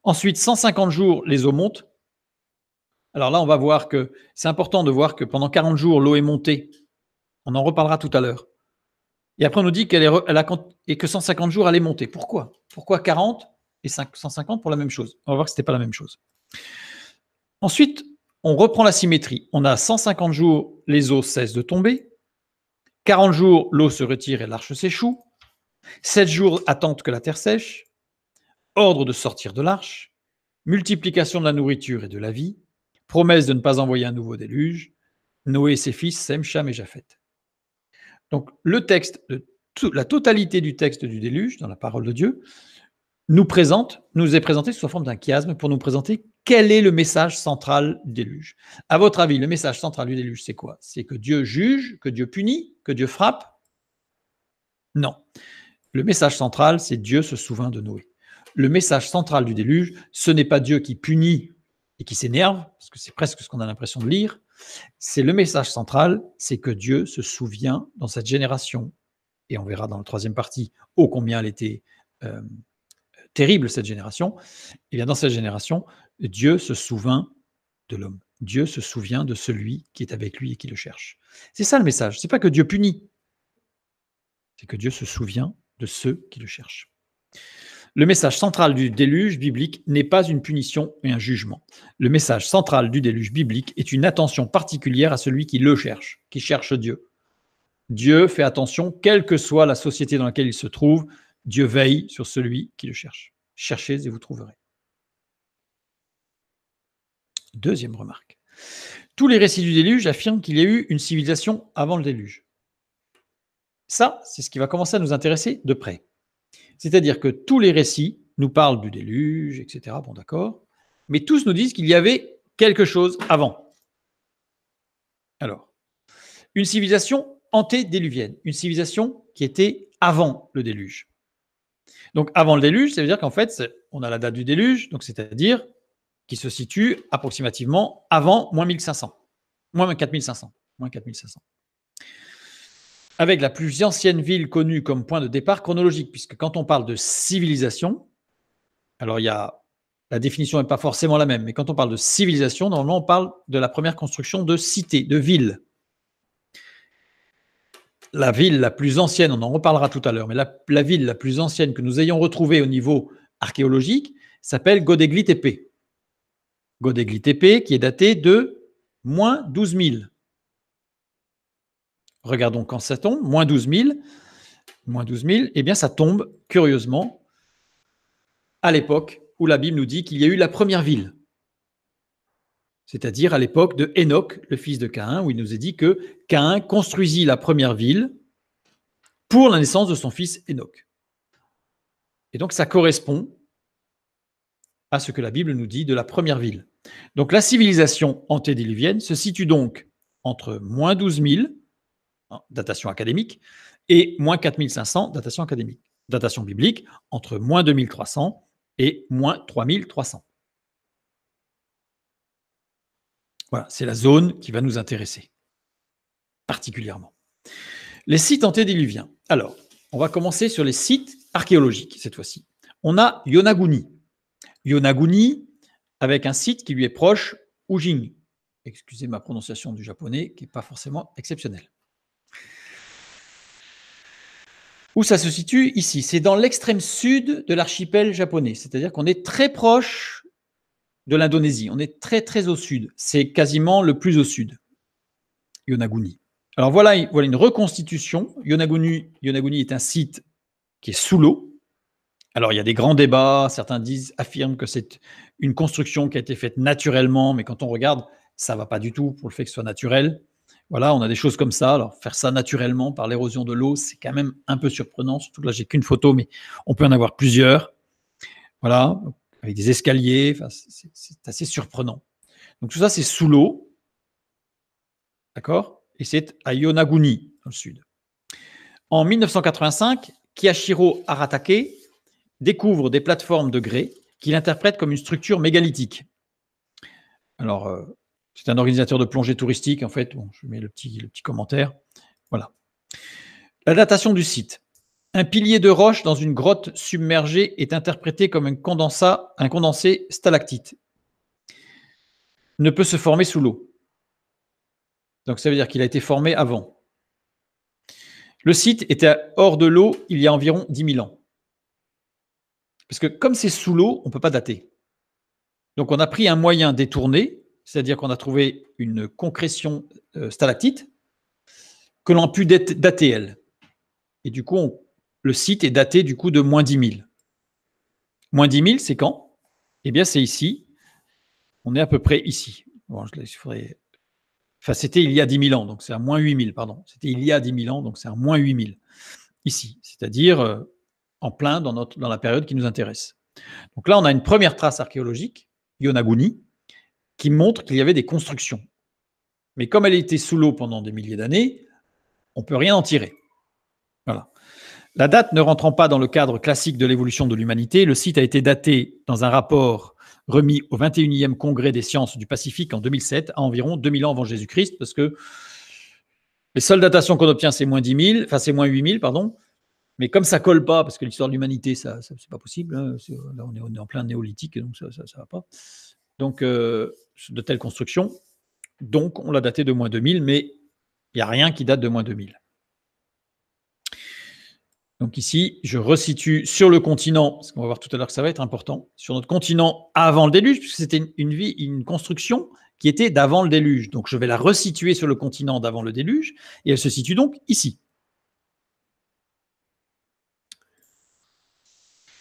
[SPEAKER 1] Ensuite, 150 jours, les eaux montent. Alors là, on va voir que c'est important de voir que pendant 40 jours, l'eau est montée. On en reparlera tout à l'heure. Et après, on nous dit et que 150 jours, elle est montée. Pourquoi? Pourquoi 40 et 150 pour la même chose? On va voir que ce n'était pas la même chose. Ensuite, on reprend la symétrie. On a 150 jours, les eaux cessent de tomber. 40 jours, l'eau se retire et l'arche s'échoue. 7 jours, attente que la terre sèche. Ordre de sortir de l'arche. Multiplication de la nourriture et de la vie. Promesse de ne pas envoyer un nouveau déluge. Noé et ses fils, Sem, Cham et Japheth. Donc, le texte, la totalité du texte du déluge, dans la parole de Dieu, nous est présenté sous la forme d'un chiasme pour nous présenter quel est le message central du déluge. À votre avis, le message central du déluge, c'est quoi? C'est que Dieu juge, que Dieu punit, que Dieu frappe? Non. Le message central, c'est Dieu se souvint de Noé. Le message central du déluge, ce n'est pas Dieu qui punit et qui s'énerve, parce que c'est presque ce qu'on a l'impression de lire. C'est le message central, c'est que Dieu se souvient dans cette génération, et on verra dans la troisième partie ô combien elle était terrible cette génération. Et bien dans cette génération, Dieu se souvient de l'homme. Dieu se souvient de celui qui est avec lui et qui le cherche. C'est ça le message. C'est pas que Dieu punit, c'est que Dieu se souvient de ceux qui le cherchent. Le message central du déluge biblique n'est pas une punition et un jugement. Le message central du déluge biblique est une attention particulière à celui qui le cherche, qui cherche Dieu. Dieu fait attention, quelle que soit la société dans laquelle il se trouve, Dieu veille sur celui qui le cherche. Cherchez et vous trouverez. Deuxième remarque. Tous les récits du déluge affirment qu'il y a eu une civilisation avant le déluge. Ça, c'est ce qui va commencer à nous intéresser de près. C'est-à-dire que tous les récits nous parlent du déluge, etc. Bon, d'accord. Mais tous nous disent qu'il y avait quelque chose avant. Alors, une civilisation antédiluvienne, une civilisation qui était avant le déluge. Donc, avant le déluge, ça veut dire qu'en fait, on a la date du déluge, donc c'est-à-dire qui se situe approximativement avant moins 1500, moins 4500, moins 4500. Avec la plus ancienne ville connue comme point de départ chronologique, puisque quand on parle de civilisation, alors la définition n'est pas forcément la même, mais quand on parle de civilisation, normalement on parle de la première construction de cité, de ville. la ville la plus ancienne, on en reparlera tout à l'heure, mais la ville la plus ancienne que nous ayons retrouvée au niveau archéologique s'appelle Göbekli Tepe. Göbekli Tepe qui est daté de moins 12 000. Regardons quand ça tombe, moins 12 000. Moins 12 000, eh bien ça tombe, curieusement, à l'époque où la Bible nous dit qu'il y a eu la première ville. C'est-à-dire à l'époque de Hénoch, le fils de Caïn, où il nous est dit que Caïn construisit la première ville pour la naissance de son fils Hénoch. Et donc ça correspond à ce que la Bible nous dit de la première ville. Donc la civilisation antédiluvienne se situe donc entre moins 12 000, datation académique, et moins 4 500, datation académique. Datation biblique, entre moins 2300 et moins 3300. Voilà, c'est la zone qui va nous intéresser particulièrement. Les sites antédiluviens. Alors, on va commencer sur les sites archéologiques cette fois-ci. On a Yonaguni. Yonaguni, avec un site qui lui est proche, Ujing. Excusez ma prononciation du japonais, qui n'est pas forcément exceptionnelle. Où ça se situe ici? C'est dans l'extrême sud de l'archipel japonais, c'est-à-dire qu'on est très proche de l'Indonésie. On est très très au sud. C'est quasiment le plus au sud, Yonaguni. Alors voilà une reconstitution. Yonaguni est un site qui est sous l'eau. Alors il y a des grands débats. Certains affirment que c'est une construction qui a été faite naturellement, mais quand on regarde, ça ne va pas du tout pour le fait que ce soit naturel. Voilà, on a des choses comme ça. Alors, faire ça naturellement par l'érosion de l'eau, c'est quand même un peu surprenant. Surtout là, j'ai qu'une photo, mais on peut en avoir plusieurs. Voilà, avec des escaliers. Enfin, c'est assez surprenant. Donc, tout ça, c'est sous l'eau. D'accord? Et c'est à Yonaguni, dans le sud. En 1985, Kiyashiro Aratake découvre des plateformes de grès qu'il interprète comme une structure mégalithique. Alors, c'est un organisateur de plongée touristique, en fait. Bon, je mets le petit commentaire. Voilà. La datation du site. Un pilier de roche dans une grotte submergée est interprété comme un condensé stalactite. Ne peut se former sous l'eau. Donc, ça veut dire qu'il a été formé avant. Le site était hors de l'eau il y a environ 10 000 ans. Parce que comme c'est sous l'eau, on ne peut pas dater. Donc, on a pris un moyen détourné, c'est-à-dire qu'on a trouvé une concrétion stalactite que l'on a pu dater, elle. Et du coup, le site est daté du coup de moins 10 000. Moins 10 000, c'est quand? Eh bien, c'est ici. On est à peu près ici. Bon, enfin, c'était il y a 10 000 ans, donc c'est à moins 8 000, pardon. C'était il y a 10 000 ans, donc c'est à moins 8 000. Ici, c'est-à-dire en plein dans la période qui nous intéresse. Donc là, on a une première trace archéologique, Yonaguni, qui montre qu'il y avait des constructions. Mais comme elle était sous l'eau pendant des milliers d'années, on ne peut rien en tirer. Voilà. La date ne rentrant pas dans le cadre classique de l'évolution de l'humanité, le site a été daté dans un rapport remis au 21e Congrès des sciences du Pacifique en 2007, à environ 2000 ans avant Jésus-Christ, parce que les seules datations qu'on obtient, c'est moins 10 000, enfin c'est moins 8 000, pardon. Mais comme ça ne colle pas, parce que l'histoire de l'humanité, ça c'est pas possible. Hein, là, on est en plein néolithique, donc ça ne va pas. Donc, de telles constructions. Donc, on l'a daté de moins 2000, mais il n'y a rien qui date de moins 2000. Donc ici, je resitue sur le continent, parce qu'on va voir tout à l'heure que ça va être important, sur notre continent avant le déluge, puisque c'était une construction qui était d'avant le déluge. Donc je vais la resituer sur le continent d'avant le déluge, et elle se situe donc ici.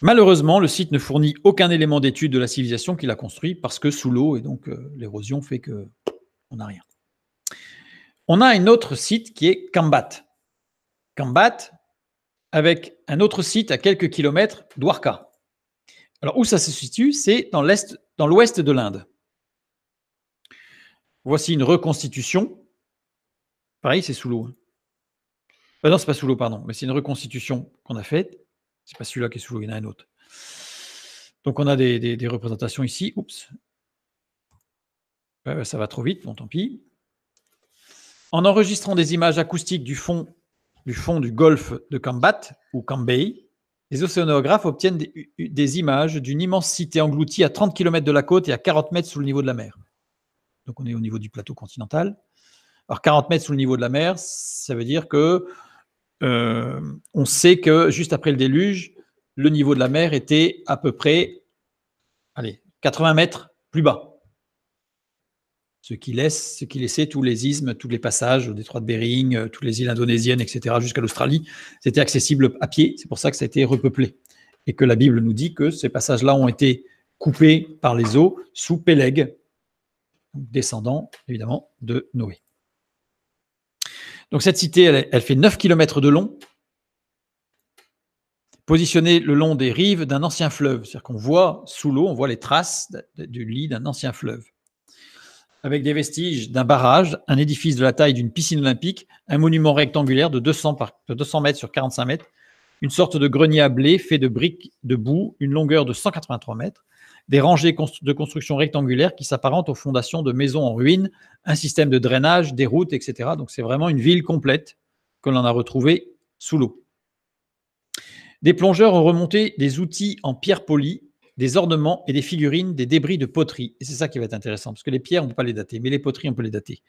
[SPEAKER 1] Malheureusement, le site ne fournit aucun élément d'étude de la civilisation qui l'a construit, parce que sous l'eau, et donc l'érosion fait qu'on n'a rien. On a un autre site qui est Kambat. Kambat, avec un autre site à quelques kilomètres, Dwarka. Alors, où ça se situe? C'est dans l'ouest de l'Inde. Voici une reconstitution. Pareil, c'est sous l'eau. Non, c'est pas sous l'eau, pardon, mais c'est une reconstitution qu'on a faite. C'est pas celui-là qui est sous l'eau, il y en a un autre. Donc, on a des représentations ici. Oups. Ça va trop vite, bon, tant pis. En enregistrant des images acoustiques du fond du golfe de Kambat, ou Kambay, les océanographes obtiennent des images d'une immense cité engloutie à 30 km de la côte et à 40 mètres sous le niveau de la mer. Donc on est au niveau du plateau continental. Alors 40 mètres sous le niveau de la mer, ça veut dire que on sait que juste après le déluge, le niveau de la mer était à peu près 80 mètres plus bas. Ce qui laissait tous les isthmes, tous les passages au détroit de Bering, toutes les îles indonésiennes, etc., jusqu'à l'Australie, c'était accessible à pied. C'est pour ça que ça a été repeuplé. Et que la Bible nous dit que ces passages-là ont été coupés par les eaux sous Péleg, descendant évidemment de Noé. Donc cette cité, elle fait 9 km de long, positionnée le long des rives d'un ancien fleuve. C'est-à-dire qu'on voit sous l'eau, on voit les traces du lit d'un ancien fleuve, avec des vestiges d'un barrage, un édifice de la taille d'une piscine olympique, un monument rectangulaire de 200 mètres sur 45 mètres, une sorte de grenier à blé fait de briques de boue, une longueur de 183 mètres, des rangées de constructions rectangulaires qui s'apparentent aux fondations de maisons en ruine, un système de drainage, des routes, etc. Donc c'est vraiment une ville complète que l'on a retrouvée sous l'eau. Des plongeurs ont remonté des outils en pierre polie, des ornements et des figurines, des débris de poterie. Et c'est ça qui va être intéressant, parce que les pierres, on ne peut pas les dater, mais les poteries, on peut les dater.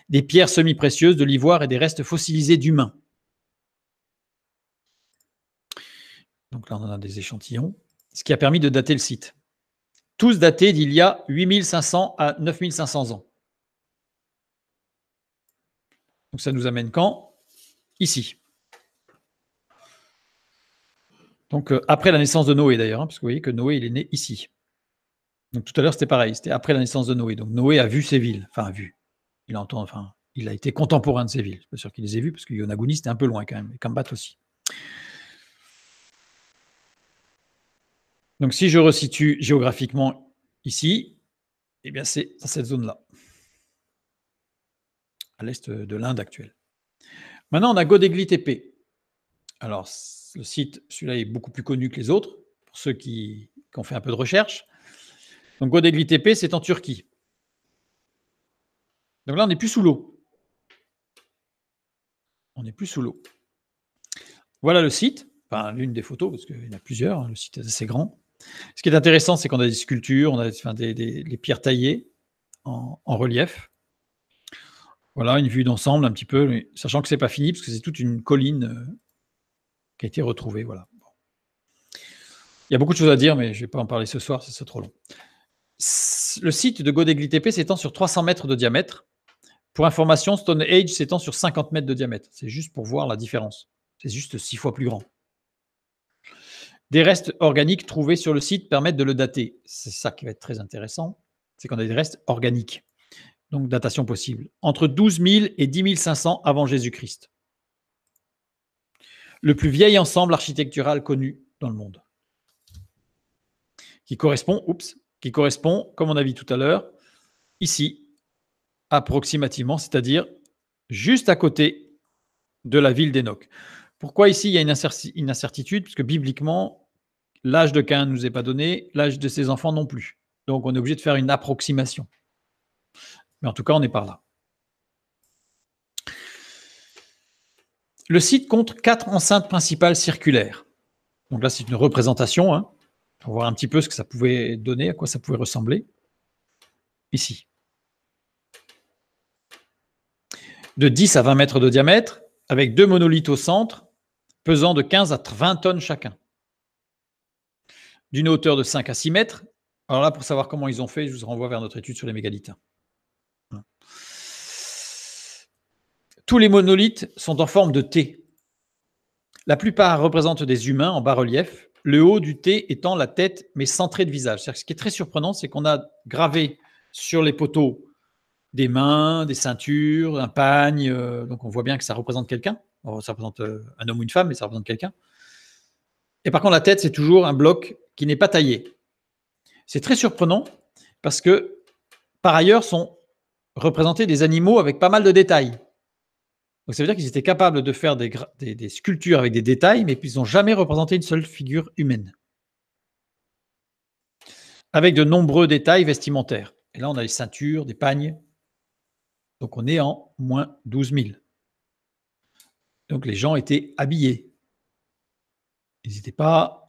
[SPEAKER 1] Des pierres semi-précieuses, de l'ivoire et des restes fossilisés d'humains. Donc là, on en a des échantillons, ce qui a permis de dater le site. Tous datés d'il y a 8500 à 9500 ans. Donc ça nous amène quand? Ici. Donc après la naissance de Noé d'ailleurs, parce que vous voyez que Noé, il est né ici. Donc tout à l'heure, c'était pareil, c'était après la naissance de Noé. Donc Noé a vu ces villes, enfin a vu. Il a été contemporain de ces villes. Je ne suis pas sûr qu'il les ait vues, parce que Yonaguni, c'était un peu loin quand même, et Kambat aussi. Donc si je resitue géographiquement ici, eh bien c'est dans cette zone-là, à l'est de l'Inde actuelle. Maintenant, on a Godegli Tepe. Alors, le site, celui-là est beaucoup plus connu que les autres, pour ceux qui ont fait un peu de recherche. Donc Godegli Tepe, c'est en Turquie. Donc là, on n'est plus sous l'eau. On n'est plus sous l'eau. Voilà le site, enfin l'une des photos, parce qu'il y en a plusieurs, hein, le site est assez grand. Ce qui est intéressant, c'est qu'on a des sculptures, on a les pierres taillées en relief. Voilà, une vue d'ensemble un petit peu, sachant que ce n'est pas fini, parce que c'est toute une colline qui a été retrouvée. Voilà. Il y a beaucoup de choses à dire, mais je ne vais pas en parler ce soir, c'est trop long. Le site de Godegli Tepe s'étend sur 300 mètres de diamètre. Pour information, Stonehenge s'étend sur 50 mètres de diamètre. C'est juste pour voir la différence. C'est juste 6 fois plus grand. Des restes organiques trouvés sur le site permettent de le dater. C'est ça qui va être très intéressant, c'est qu'on a des restes organiques. Donc, datation possible. Entre 12 000 et 10 500 avant Jésus-Christ. Le plus vieil ensemble architectural connu dans le monde. Qui correspond, comme on a vu tout à l'heure, ici, approximativement, c'est-à-dire juste à côté de la ville d'Enoch. Pourquoi ici il y a une incertitude? Parce que bibliquement, l'âge de Caïn ne nous est pas donné, l'âge de ses enfants non plus. Donc on est obligé de faire une approximation. Mais en tout cas, on est par là. Le site compte 4 enceintes principales circulaires. Donc là, c'est une représentation, hein, pour voir un petit peu ce que ça pouvait donner, à quoi ça pouvait ressembler. Ici. De 10 à 20 mètres de diamètre, avec 2 monolithes au centre, pesant de 15 à 20 tonnes chacun. D'une hauteur de 5 à 6 mètres. Alors là, pour savoir comment ils ont fait, je vous renvoie vers notre étude sur les mégalithes. Tous les monolithes sont en forme de T. La plupart représentent des humains en bas-relief, le haut du T étant la tête, mais centrée de visage. C'est-à-dire que ce qui est très surprenant, c'est qu'on a gravé sur les poteaux des mains, des ceintures, un pagne. Donc on voit bien que ça représente quelqu'un. Ça représente un homme ou une femme, mais ça représente quelqu'un. Et par contre, la tête, c'est toujours un bloc qui n'est pas taillé. C'est très surprenant parce que, par ailleurs, sont représentés des animaux avec pas mal de détails. Donc ça veut dire qu'ils étaient capables de faire des sculptures avec des détails, mais ils n'ont jamais représenté une seule figure humaine. Avec de nombreux détails vestimentaires. Et là, on a les ceintures, des pagnes. Donc on est en moins 12 000. Donc les gens étaient habillés. Ils n'étaient pas,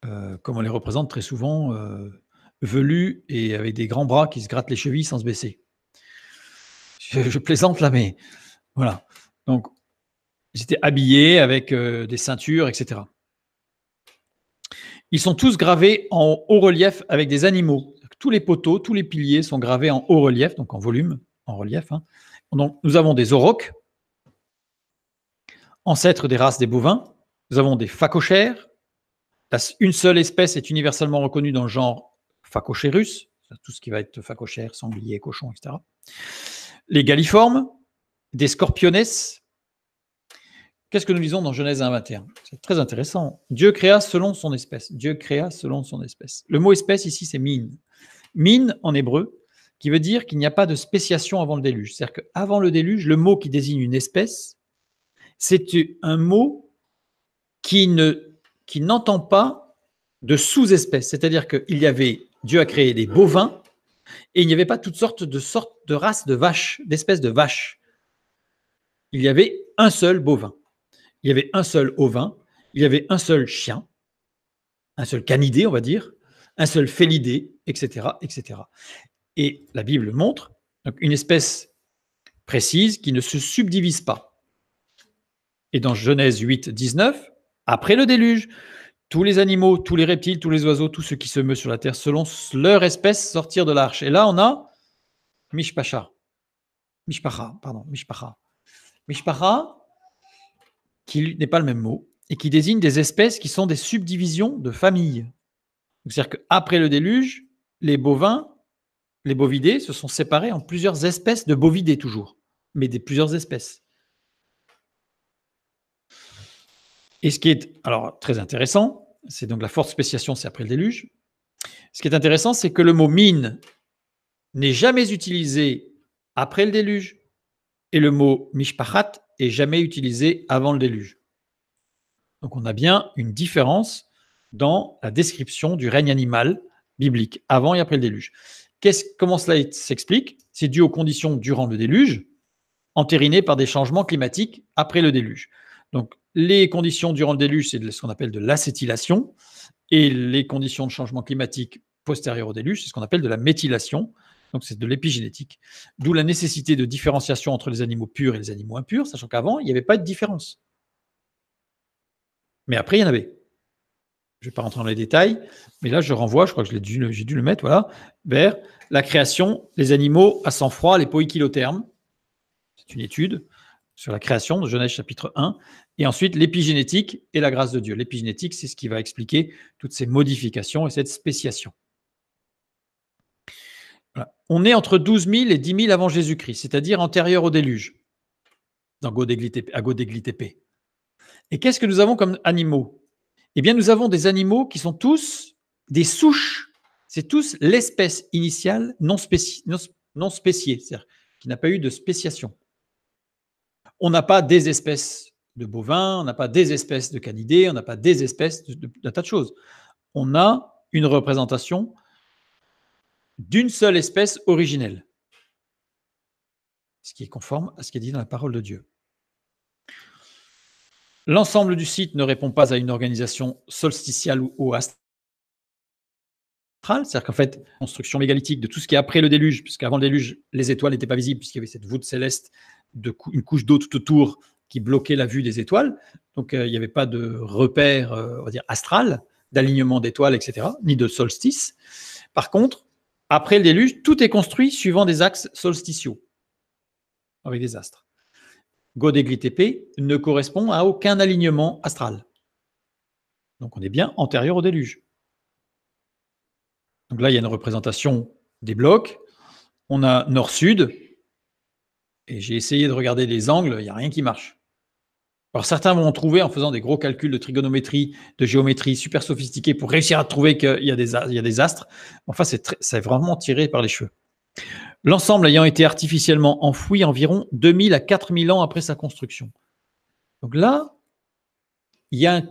[SPEAKER 1] comme on les représente très souvent, velus et avec des grands bras qui se grattent les chevilles sans se baisser. Je plaisante là, mais voilà. Donc, Ils étaient habillés avec des ceintures, etc. Ils sont tous gravés en haut relief avec des animaux. Tous les poteaux, tous les piliers sont gravés en haut relief, donc en volume, en relief. Hein. Donc, nous avons des aurochs, ancêtres des races des bovins. Nous avons des phacochères. Une seule espèce est universellement reconnue dans le genre Phacocherus, tout ce qui va être phacochère, sanglier, cochon, etc. Les galliformes, des scorpiones. Qu'est-ce que nous lisons dans Genèse 1:21 ? C'est très intéressant. Dieu créa selon son espèce. Dieu créa selon son espèce. Le mot espèce ici, c'est mine. Mine en hébreu, qui veut dire qu'il n'y a pas de spéciation avant le déluge. C'est-à-dire qu'avant le déluge, le mot qui désigne une espèce, c'est un mot qui n'entend pas de sous-espèces. C'est-à-dire Dieu a créé des bovins et il n'y avait pas toutes sortes de races de vaches, d'espèces de vaches. Il y avait un seul bovin. Il y avait un seul ovin, il y avait un seul chien, un seul canidé, on va dire, un seul félidé, etc., etc. Et la Bible montre donc, une espèce précise qui ne se subdivise pas. Et dans Genèse 8:19, après le déluge, tous les animaux, tous les reptiles, tous les oiseaux, tous ceux qui se meuvent sur la terre, selon leur espèce, sortirent de l'arche. Et là, on a Mishpacha, qui n'est pas le même mot, et qui désigne des espèces qui sont des subdivisions de familles. C'est-à-dire qu'après le déluge, les bovins, les bovidés, se sont séparés en plusieurs espèces de bovidés toujours, mais plusieurs espèces. Et ce qui est alors très intéressant, c'est donc la forte spéciation, c'est après le déluge. Ce qui est intéressant, c'est que le mot mine n'est jamais utilisé après le déluge et le mot mishpachat est jamais utilisé avant le déluge. Donc on a bien une différence dans la description du règne animal biblique, avant et après le déluge. Comment cela s'explique ? C'est dû aux conditions durant le déluge, entérinées par des changements climatiques après le déluge. Donc les conditions durant le déluge, c'est ce qu'on appelle de l'acétylation, et les conditions de changement climatique postérieures au déluge, c'est ce qu'on appelle de la méthylation, donc c'est de l'épigénétique. D'où la nécessité de différenciation entre les animaux purs et les animaux impurs, sachant qu'avant, il n'y avait pas de différence. Mais après, il y en avait. Je ne vais pas rentrer dans les détails, mais là, je renvoie, je crois que j'ai dû le mettre, voilà, vers la création des animaux à sang froid, les poikilothermes. C'est une étude sur la création de Genèse chapitre 1. Et ensuite, l'épigénétique et la grâce de Dieu. L'épigénétique, c'est ce qui va expliquer toutes ces modifications et cette spéciation. Voilà. On est entre 12 000 et 10 000 avant Jésus-Christ, c'est-à-dire antérieur au déluge, à Göbekli Tepe. Et qu'est-ce que nous avons comme animaux ? Eh bien, nous avons des animaux qui sont tous des souches. C'est tous l'espèce initiale non spéciée, c'est-à-dire qui n'a pas eu de spéciation. On n'a pas des espèces de bovins, on n'a pas des espèces de canidés, on n'a pas des espèces d'un tas de choses. On a une représentation d'une seule espèce originelle, ce qui est conforme à ce qui est dit dans la parole de Dieu. L'ensemble du site ne répond pas à une organisation solsticiale ou astrale, c'est-à-dire qu'en fait, construction mégalithique de tout ce qui est après le déluge, puisqu'avant le déluge, les étoiles n'étaient pas visibles, puisqu'il y avait cette voûte céleste, une couche d'eau tout autour qui bloquait la vue des étoiles. Donc, il n'y avait pas de repère, on va dire, astral, d'alignement d'étoiles, etc., ni de solstice. Par contre, après le déluge, tout est construit suivant des axes solsticiaux, avec des astres. Göbekli Tepe ne correspond à aucun alignement astral. Donc, on est bien antérieur au déluge. Donc là, il y a une représentation des blocs. On a nord-sud. Et j'ai essayé de regarder les angles, il n'y a rien qui marche. Alors certains vont en trouver en faisant des gros calculs de trigonométrie, de géométrie super sophistiqués pour réussir à trouver qu'il y a des astres. Enfin, c'est vraiment tiré par les cheveux. L'ensemble ayant été artificiellement enfoui environ 2000 à 4000 ans après sa construction. Donc là, il y a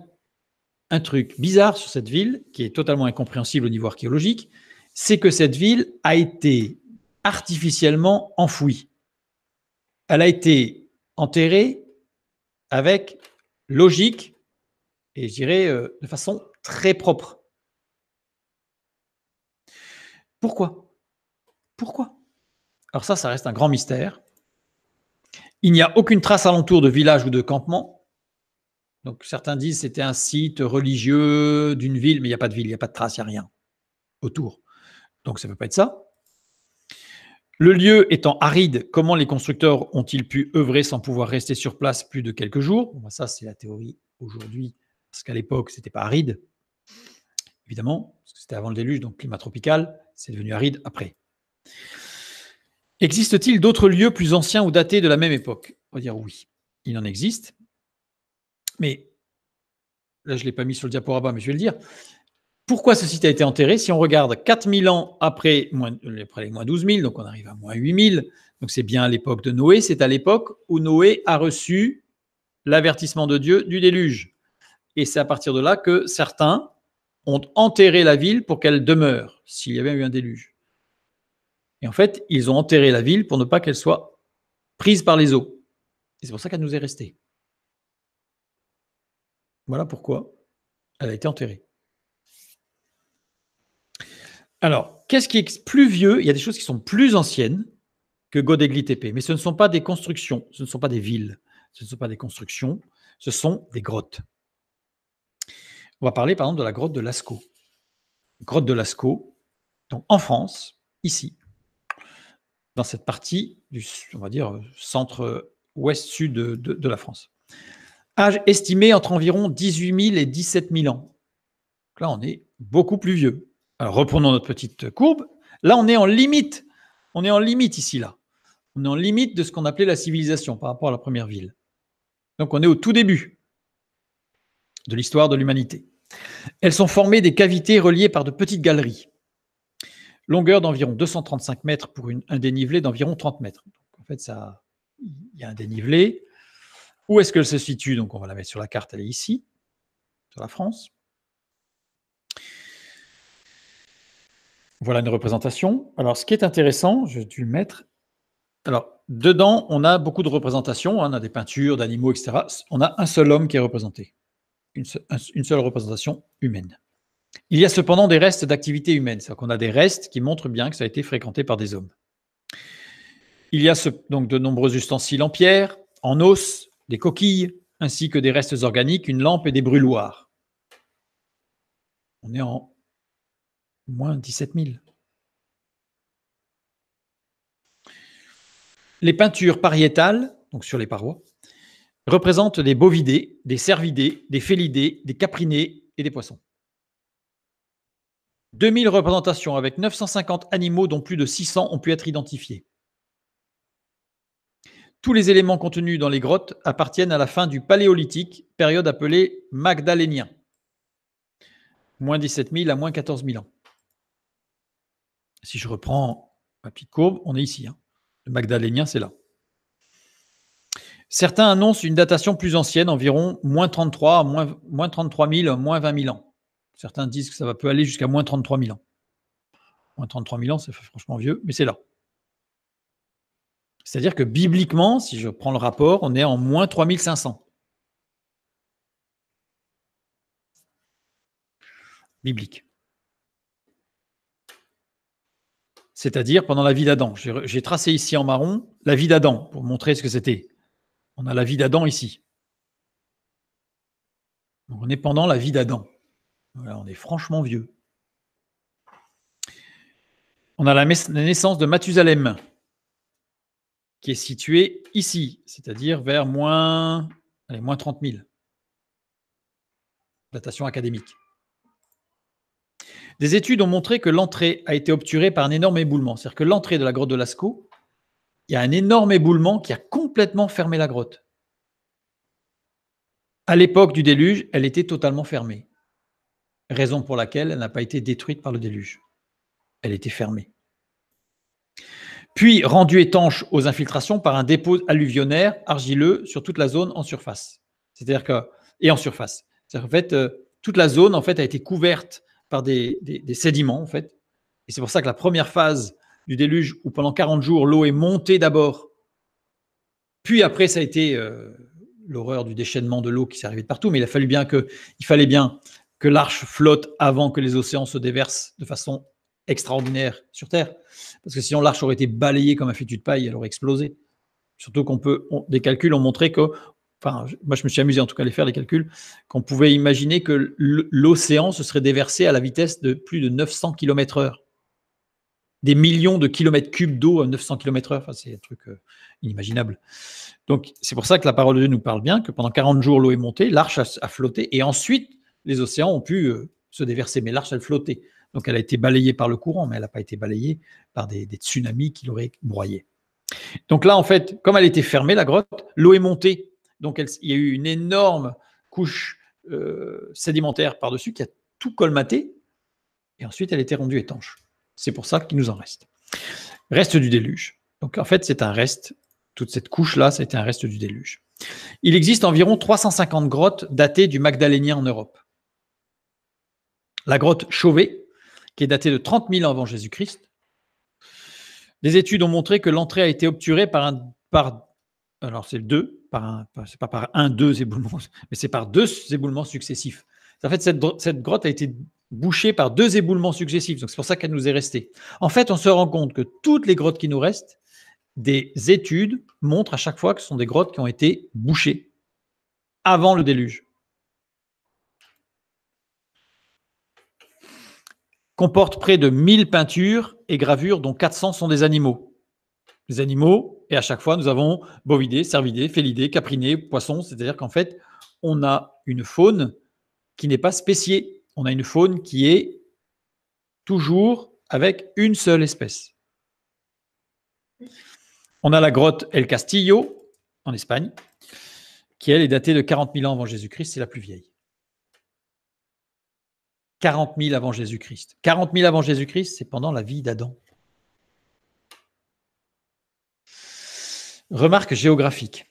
[SPEAKER 1] un truc bizarre sur cette ville qui est totalement incompréhensible au niveau archéologique, c'est que cette ville a été artificiellement enfouie. Elle a été enterrée avec logique et je dirais de façon très propre. Pourquoi ? Alors ça reste un grand mystère. Il n'y a aucune trace alentour de village ou de campement. Donc certains disent que c'était un site religieux d'une ville, mais il n'y a pas de ville, il n'y a pas de trace, il n'y a rien autour. Donc ça ne peut pas être ça. Le lieu étant aride, comment les constructeurs ont-ils pu œuvrer sans pouvoir rester sur place plus de quelques jours? Bon, ça, c'est la théorie aujourd'hui, parce qu'à l'époque, ce n'était pas aride, évidemment, parce que c'était avant le déluge, donc climat tropical, c'est devenu aride après. Existe-t-il d'autres lieux plus anciens ou datés de la même époque? On va dire oui, il en existe. Mais là, je ne l'ai pas mis sur le diaporama, mais je vais le dire. Pourquoi ce site a été enterré? Si on regarde 4000 ans après les moins 12 000, donc on arrive à moins 8000, donc c'est bien à l'époque de Noé, c'est à l'époque où Noé a reçu l'avertissement de Dieu du déluge. Et c'est à partir de là que certains ont enterré la ville pour qu'elle demeure, s'il y avait eu un déluge. Et en fait, ils ont enterré la ville pour ne pas qu'elle soit prise par les eaux. Et c'est pour ça qu'elle nous est restée. Voilà pourquoi elle a été enterrée. Alors, qu'est-ce qui est plus vieux? Il y a des choses qui sont plus anciennes que Göbekli Tepe, mais ce ne sont pas des constructions, ce ne sont pas des villes, ce ne sont pas des constructions, ce sont des grottes. On va parler par exemple de la grotte de Lascaux. Grotte de Lascaux, donc en France, ici, dans cette partie du, on va dire, centre-ouest-sud de la France. Âge estimé entre environ 18 000 et 17 000 ans. Donc là, on est beaucoup plus vieux. Alors, reprenons notre petite courbe. Là, on est en limite. On est en limite ici, là. On est en limite de ce qu'on appelait la civilisation par rapport à la première ville. Donc, on est au tout début de l'histoire de l'humanité. Elles sont formées des cavités reliées par de petites galeries. Longueur d'environ 235 mètres pour un dénivelé d'environ 30 mètres. Donc, en fait, il y a un dénivelé. Où est-ce qu'elle se situe? Donc, on va la mettre sur la carte, elle est ici, sur la France. Voilà une représentation. Alors, ce qui est intéressant, je vais dû le mettre. Alors, dedans, on a beaucoup de représentations. On a des peintures d'animaux, etc. On a un seul homme qui est représenté. Une seule représentation humaine. Il y a cependant des restes d'activité humaine. C'est-à-dire qu'on a des restes qui montrent bien que ça a été fréquenté par des hommes. Il y a donc de nombreux ustensiles en pierre, en os, des coquilles, ainsi que des restes organiques, une lampe et des brûloirs. On est en moins 17 000. Les peintures pariétales, donc sur les parois, représentent des bovidés, des cervidés, des félidés, des caprinés et des poissons. 2000 représentations avec 950 animaux dont plus de 600 ont pu être identifiés. Tous les éléments contenus dans les grottes appartiennent à la fin du Paléolithique, période appelée Magdalénien. Moins 17 000 à moins 14 000 ans. Si je reprends ma petite courbe, on est ici. Le Magdalénien, c'est là. Certains annoncent une datation plus ancienne, environ moins 33, moins 33 000, moins 20 000 ans. Certains disent que ça peut aller jusqu'à moins 33 000 ans. Moins 33 000 ans, c'est franchement vieux, mais c'est là. C'est-à-dire que bibliquement, si je prends le rapport, on est en moins 3 500. Biblique. C'est-à-dire pendant la vie d'Adam. J'ai tracé ici en marron la vie d'Adam pour montrer ce que c'était. On a la vie d'Adam ici. Donc on est pendant la vie d'Adam. Voilà, on est franchement vieux. On a la naissance de Mathusalem, qui est située ici, c'est-à-dire vers moins 30 000. Datation académique. Des études ont montré que l'entrée a été obturée par un énorme éboulement. C'est-à-dire que l'entrée de la grotte de Lascaux, il y a un énorme éboulement qui a complètement fermé la grotte. À l'époque du déluge, elle était totalement fermée. Raison pour laquelle elle n'a pas été détruite par le déluge. Elle était fermée. Puis rendue étanche aux infiltrations par un dépôt alluvionnaire argileux sur toute la zone en surface. C'est-à-dire que, et en surface. C'est-à-dire qu'en fait, toute la zone en fait, a été couverte par des sédiments. En fait. Et c'est pour ça que la première phase du déluge, où pendant 40 jours, l'eau est montée d'abord, puis après, ça a été l'horreur du déchaînement de l'eau qui s'est arrivé de partout, mais il fallait bien que l'arche flotte avant que les océans se déversent de façon extraordinaire sur Terre. Parce que sinon, l'arche aurait été balayée comme un fétu de paille, elle aurait explosé. Surtout des calculs ont montré que, enfin, moi je me suis amusé en tout cas à les faire, les calculs, qu'on pouvait imaginer que l'océan se serait déversé à la vitesse de plus de 900 km/h. Des millions de kilomètres cubes d'eau à 900 km/h, enfin, c'est un truc inimaginable. Donc c'est pour ça que la parole de Dieu nous parle bien, que pendant 40 jours l'eau est montée, l'arche a flotté, et ensuite les océans ont pu se déverser, mais l'arche elle flottait. Donc elle a été balayée par le courant, mais elle n'a pas été balayée par des tsunamis qui l'auraient broyée. Donc là, en fait, comme elle était fermée, la grotte, l'eau est montée. Donc il y a eu une énorme couche sédimentaire par-dessus qui a tout colmaté, et ensuite elle était rendue étanche. C'est pour ça qu'il nous en reste. Reste du déluge. Donc en fait, c'est un reste. Toute cette couche-là, c'était un reste du déluge. Il existe environ 350 grottes datées du Magdalénien en Europe. La grotte Chauvet, qui est datée de 30 000 ans avant Jésus-Christ. Des études ont montré que l'entrée a été obturée alors c'est c'est pas par deux éboulements, mais c'est par deux éboulements successifs. En fait, cette grotte a été bouchée par deux éboulements successifs, donc c'est pour ça qu'elle nous est restée. En fait, on se rend compte que toutes les grottes qui nous restent, des études montrent à chaque fois que ce sont des grottes qui ont été bouchées avant le déluge. Comporte près de 1000 peintures et gravures, dont 400 sont des animaux. Les animaux, et à chaque fois, nous avons bovidés, cervidés, félidés, caprinés, poissons, c'est-à-dire qu'en fait, on a une faune qui n'est pas spéciée. On a une faune qui est toujours avec une seule espèce. On a la grotte El Castillo, en Espagne, qui, elle, est datée de 40 000 ans avant Jésus-Christ, c'est la plus vieille. 40 000 avant Jésus-Christ. 40 000 avant Jésus-Christ, c'est pendant la vie d'Adam. Remarque géographique.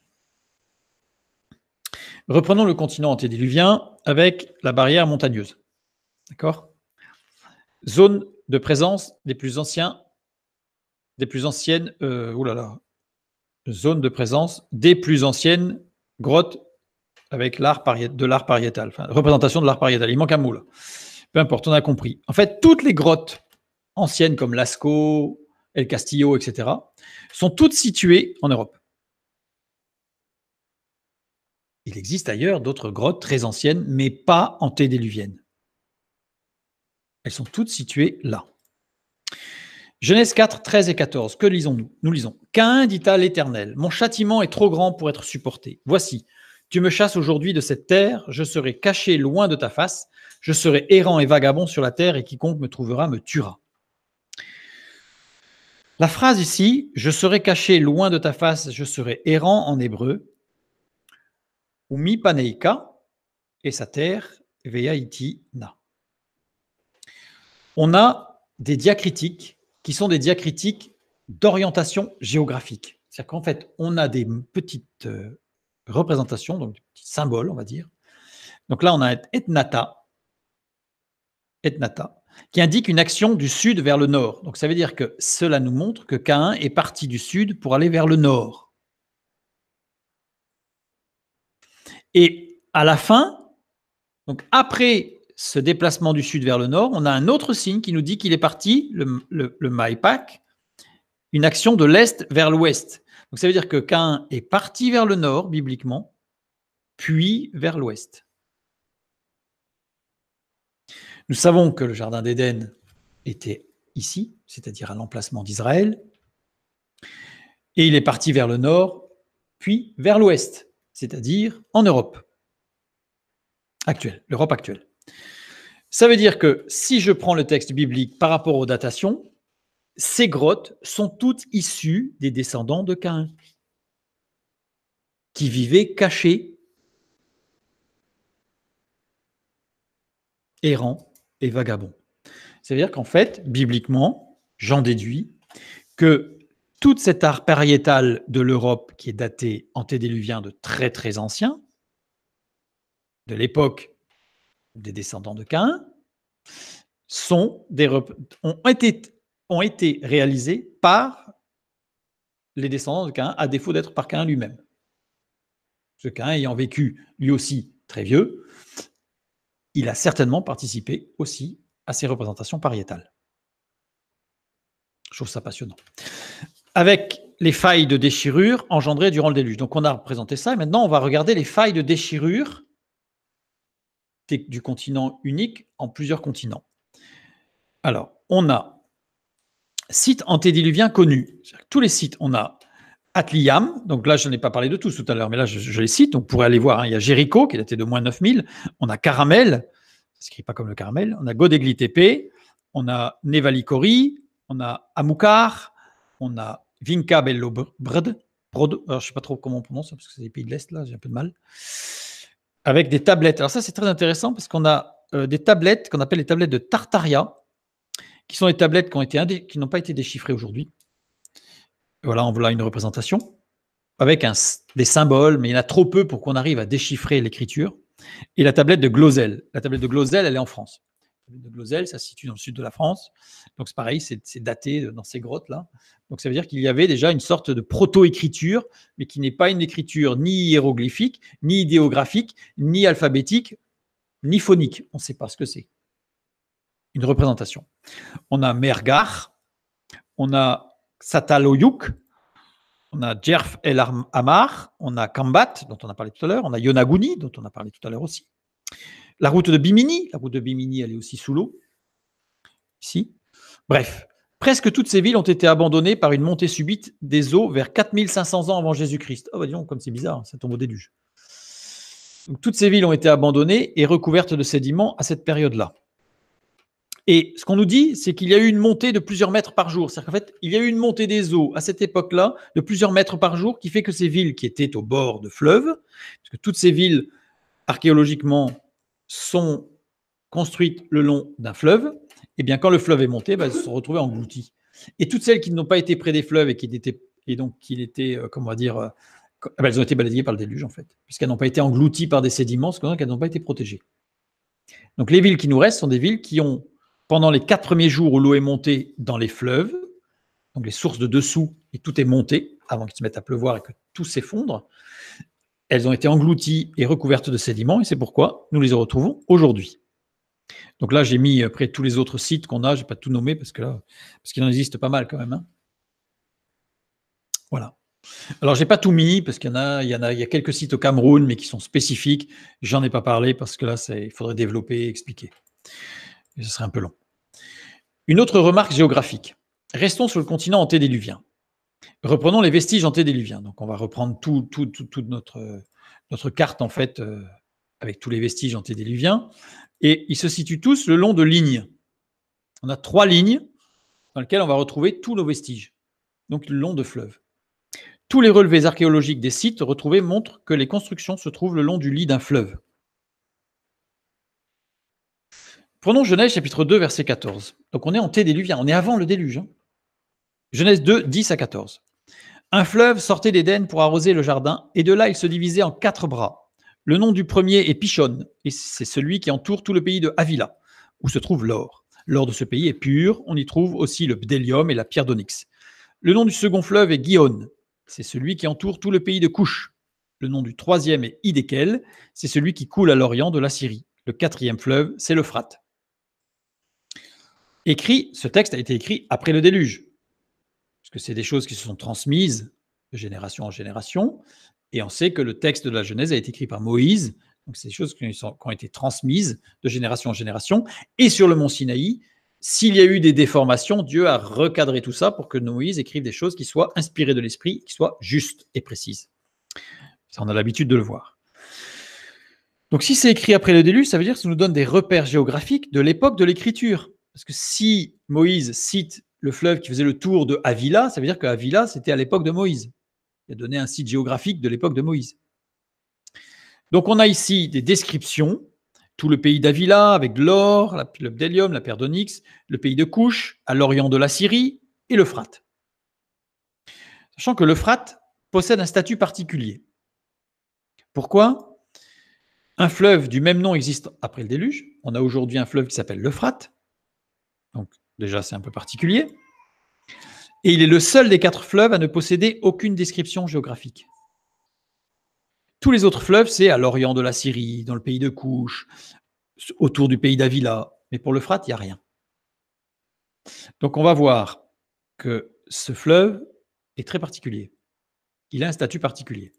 [SPEAKER 1] Reprenons le continent antédiluvien avec la barrière montagneuse. D'accord ? Zone de présence des plus anciennes, zone de présence des plus anciennes grottes avec de l'art pariétal, enfin, représentation de l'art pariétal. Il manque un mot là. Peu importe, on a compris. En fait, toutes les grottes anciennes comme Lascaux, El Castillo, etc., sont toutes situées en Europe. Il existe ailleurs d'autres grottes très anciennes, mais pas antédiluviennes. Elles sont toutes situées là. Genèse 4, 13 et 14, que lisons-nous ? Nous lisons. Caïn dit à l'Éternel, mon châtiment est trop grand pour être supporté. Voici, tu me chasses aujourd'hui de cette terre, je serai caché loin de ta face, je serai errant et vagabond sur la terre, et quiconque me trouvera me tuera. La phrase ici, je serai caché loin de ta face, je serai errant en hébreu, ou mi paneika, et sa terre, veyaiti na. On a des diacritiques qui sont des diacritiques d'orientation géographique. C'est-à-dire qu'en fait, on a des petites représentations, donc des petits symboles, on va dire. Donc là, on a etnata, qui indique une action du sud vers le nord. Donc ça veut dire que cela nous montre que Caïn est parti du sud pour aller vers le nord. Et à la fin, donc après ce déplacement du sud vers le nord, on a un autre signe qui nous dit qu'il est parti, le Maipak, une action de l'est vers l'ouest. Donc ça veut dire que Caïn est parti vers le nord, bibliquement, puis vers l'ouest. Nous savons que le jardin d'Éden était ici, c'est-à-dire à l'emplacement d'Israël, et il est parti vers le nord, puis vers l'ouest, c'est-à-dire en Europe actuelle, l'Europe actuelle. Ça veut dire que si je prends le texte biblique par rapport aux datations, ces grottes sont toutes issues des descendants de Caïn, qui vivaient cachés, errants et vagabonds. C'est-à-dire qu'en fait, bibliquement, j'en déduis que toute cette art pariétal de l'Europe qui est daté antédiluvien de très très ancien, de l'époque des descendants de Caïn, ont été réalisés par les descendants de Caïn, à défaut d'être par Caïn lui-même. Ce Caïn ayant vécu lui aussi très vieux, il a certainement participé aussi à ces représentations pariétales. Je trouve ça passionnant. Avec les failles de déchirure engendrées durant le déluge. Donc on a représenté ça, et maintenant on va regarder les failles de déchirure du continent unique en plusieurs continents. Alors, on a sites antédiluviens connus. Tous les sites, on a Atliam, donc là je n'ai pas parlé de tous tout à l'heure, mais là je les cite, donc vous pourrez aller voir, il y a Jéricho qui est daté de moins 9000, on a Caramel, ça ne s'écrit pas comme le caramel, on a Godegli Tepe, on a Nevalikori, on a Amukar, on a Vinca Bello Brod, alors je ne sais pas trop comment on prononce, parce que c'est des pays de l'Est, là, j'ai un peu de mal, avec des tablettes. Alors ça c'est très intéressant, parce qu'on a des tablettes qu'on appelle les tablettes de Tartaria, qui sont des tablettes qui n'ont pas été déchiffrées aujourd'hui. Voilà, on voit une représentation avec des symboles, mais il y en a trop peu pour qu'on arrive à déchiffrer l'écriture. Et la tablette de Glosel. La tablette de Glosel, elle est en France. La tablette de Glosel, ça se situe dans le sud de la France. Donc c'est pareil, c'est daté dans ces grottes-là. Donc ça veut dire qu'il y avait déjà une sorte de proto-écriture, mais qui n'est pas une écriture ni hiéroglyphique, ni idéographique, ni alphabétique, ni phonique. On ne sait pas ce que c'est. Une représentation. On a Mergar, on a Sataloyuk, on a Djerf El Amar, on a Kambat, dont on a parlé tout à l'heure, on a Yonaguni, dont on a parlé tout à l'heure aussi. La route de Bimini, elle est aussi sous l'eau, ici. Bref, presque toutes ces villes ont été abandonnées par une montée subite des eaux vers 4500 ans avant Jésus-Christ. Oh, bah disons, comme c'est bizarre, ça tombe au déluge. Donc, toutes ces villes ont été abandonnées et recouvertes de sédiments à cette période-là. Et ce qu'on nous dit, c'est qu'il y a eu une montée de plusieurs mètres par jour. C'est-à-dire qu'en fait, il y a eu une montée des eaux à cette époque-là de plusieurs mètres par jour qui fait que ces villes qui étaient au bord de fleuves, parce que toutes ces villes archéologiquement sont construites le long d'un fleuve, et bien quand le fleuve est monté, elles se sont retrouvées englouties. Et toutes celles qui n'ont pas été près des fleuves et qui étaient, comment on va dire, elles ont été balayées par le déluge en fait, puisqu'elles n'ont pas été englouties par des sédiments, ce qui veut dire qu'elles n'ont pas été protégées. Donc les villes qui nous restent sont des villes qui ont, pendant les 4 premiers jours où l'eau est montée dans les fleuves, donc les sources de dessous, et tout est monté avant qu'il se mette à pleuvoir et que tout s'effondre, elles ont été englouties et recouvertes de sédiments, et c'est pourquoi nous les retrouvons aujourd'hui. Donc là, j'ai mis après tous les autres sites qu'on a, je ne vais pas tout nommer parce qu'il en existe pas mal quand même. Hein. Voilà. Alors, je n'ai pas tout mis parce qu'il y a quelques sites au Cameroun, mais qui sont spécifiques. J'en ai pas parlé parce que là, il faudrait développer et expliquer. Et ce serait un peu long. Une autre remarque géographique. Restons sur le continent antédiluvien. Reprenons les vestiges antédiluviens. Donc, on va reprendre toute notre carte, en fait, avec tous les vestiges antédiluviens. Et ils se situent tous le long de lignes. On a 3 lignes dans lesquelles on va retrouver tous nos vestiges, donc le long de fleuves. Tous les relevés archéologiques des sites retrouvés montrent que les constructions se trouvent le long du lit d'un fleuve. Prenons Genèse chapitre 2, verset 14. Donc on est antédiluvien, on est avant le déluge. Hein. Genèse 2, 10 à 14. Un fleuve sortait d'Éden pour arroser le jardin, et de là il se divisait en 4 bras. Le nom du premier est Pishon, et c'est celui qui entoure tout le pays de Havila, où se trouve l'or. L'or de ce pays est pur, on y trouve aussi le bdellium et la pierre d'onyx. Le nom du second fleuve est Gihon, c'est celui qui entoure tout le pays de Couche. Le nom du troisième est Hiddekel, c'est celui qui coule à l'orient de la Syrie. Le 4e fleuve, c'est l'Euphrate. Ce texte a été écrit après le déluge, parce que c'est des choses qui se sont transmises de génération en génération, et on sait que le texte de la Genèse a été écrit par Moïse, donc c'est des choses qui ont été transmises de génération en génération, et sur le mont Sinaï, s'il y a eu des déformations, Dieu a recadré tout ça pour que Moïse écrive des choses qui soient inspirées de l'esprit, qui soient justes et précises. Ça, on a l'habitude de le voir. Donc si c'est écrit après le déluge, ça veut dire que ça nous donne des repères géographiques de l'époque de l'écriture. Parce que si Moïse cite le fleuve qui faisait le tour de Havila, ça veut dire que Havila, c'était à l'époque de Moïse. Il a donné un site géographique de l'époque de Moïse. Donc on a ici des descriptions, tout le pays d'Havila avec de l'or, le bdellium, la pierre d'onyx, le pays de Couche, à l'orient de la Syrie et l'Euphrate. Sachant que l'Euphrate possède un statut particulier. Pourquoi ? Un fleuve du même nom existe après le déluge. On a aujourd'hui un fleuve qui s'appelle l'Euphrate. Donc déjà, c'est un peu particulier. Et il est le seul des 4 fleuves à ne posséder aucune description géographique. Tous les autres fleuves, c'est à l'orient de la Syrie, dans le pays de Couche, autour du pays d'Havila. Mais pour l'Euphrate, il n'y a rien. Donc on va voir que ce fleuve est très particulier. Il a un statut particulier.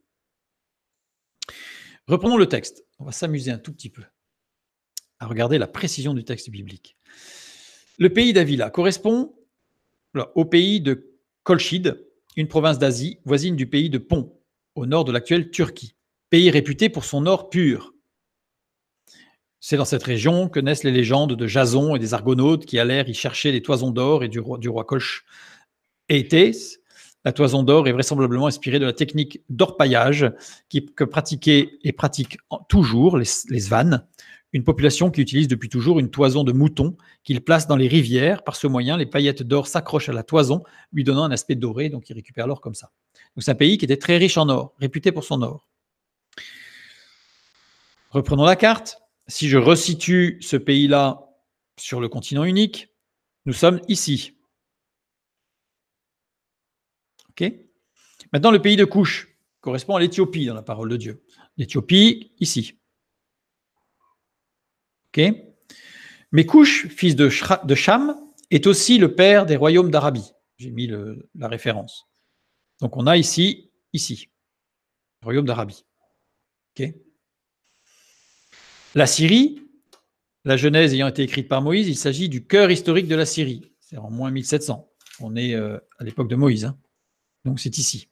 [SPEAKER 1] Reprenons le texte. On va s'amuser un tout petit peu à regarder la précision du texte biblique. Le pays d'Avila correspond au pays de Kolchid, une province d'Asie voisine du pays de Pont, au nord de l'actuelle Turquie, pays réputé pour son or pur. C'est dans cette région que naissent les légendes de Jason et des Argonautes qui allèrent y chercher les toisons d'or et du roi Kolch. Étès, la toison d'or est vraisemblablement inspirée de la technique d'orpaillage que pratiquaient et pratiquent toujours les Svanes, une population qui utilise depuis toujours une toison de mouton qu'ils placent dans les rivières. Par ce moyen, les paillettes d'or s'accrochent à la toison, lui donnant un aspect doré, donc ils récupèrent l'or comme ça. Donc c'est un pays qui était très riche en or, réputé pour son or. Reprenons la carte. Si je resitue ce pays-là sur le continent unique, nous sommes ici. Ok ? Maintenant, le pays de Couche correspond à l'Éthiopie dans la parole de Dieu. L'Éthiopie, ici. Ok ? Mais Couche, fils de Cham, est aussi le père des royaumes d'Arabie. J'ai mis la référence. Donc on a ici, le royaume d'Arabie. Ok ? La Syrie, la Genèse ayant été écrite par Moïse, il s'agit du cœur historique de la Syrie. C'est en moins 1700. On est à l'époque de Moïse. Hein. Donc c'est ici.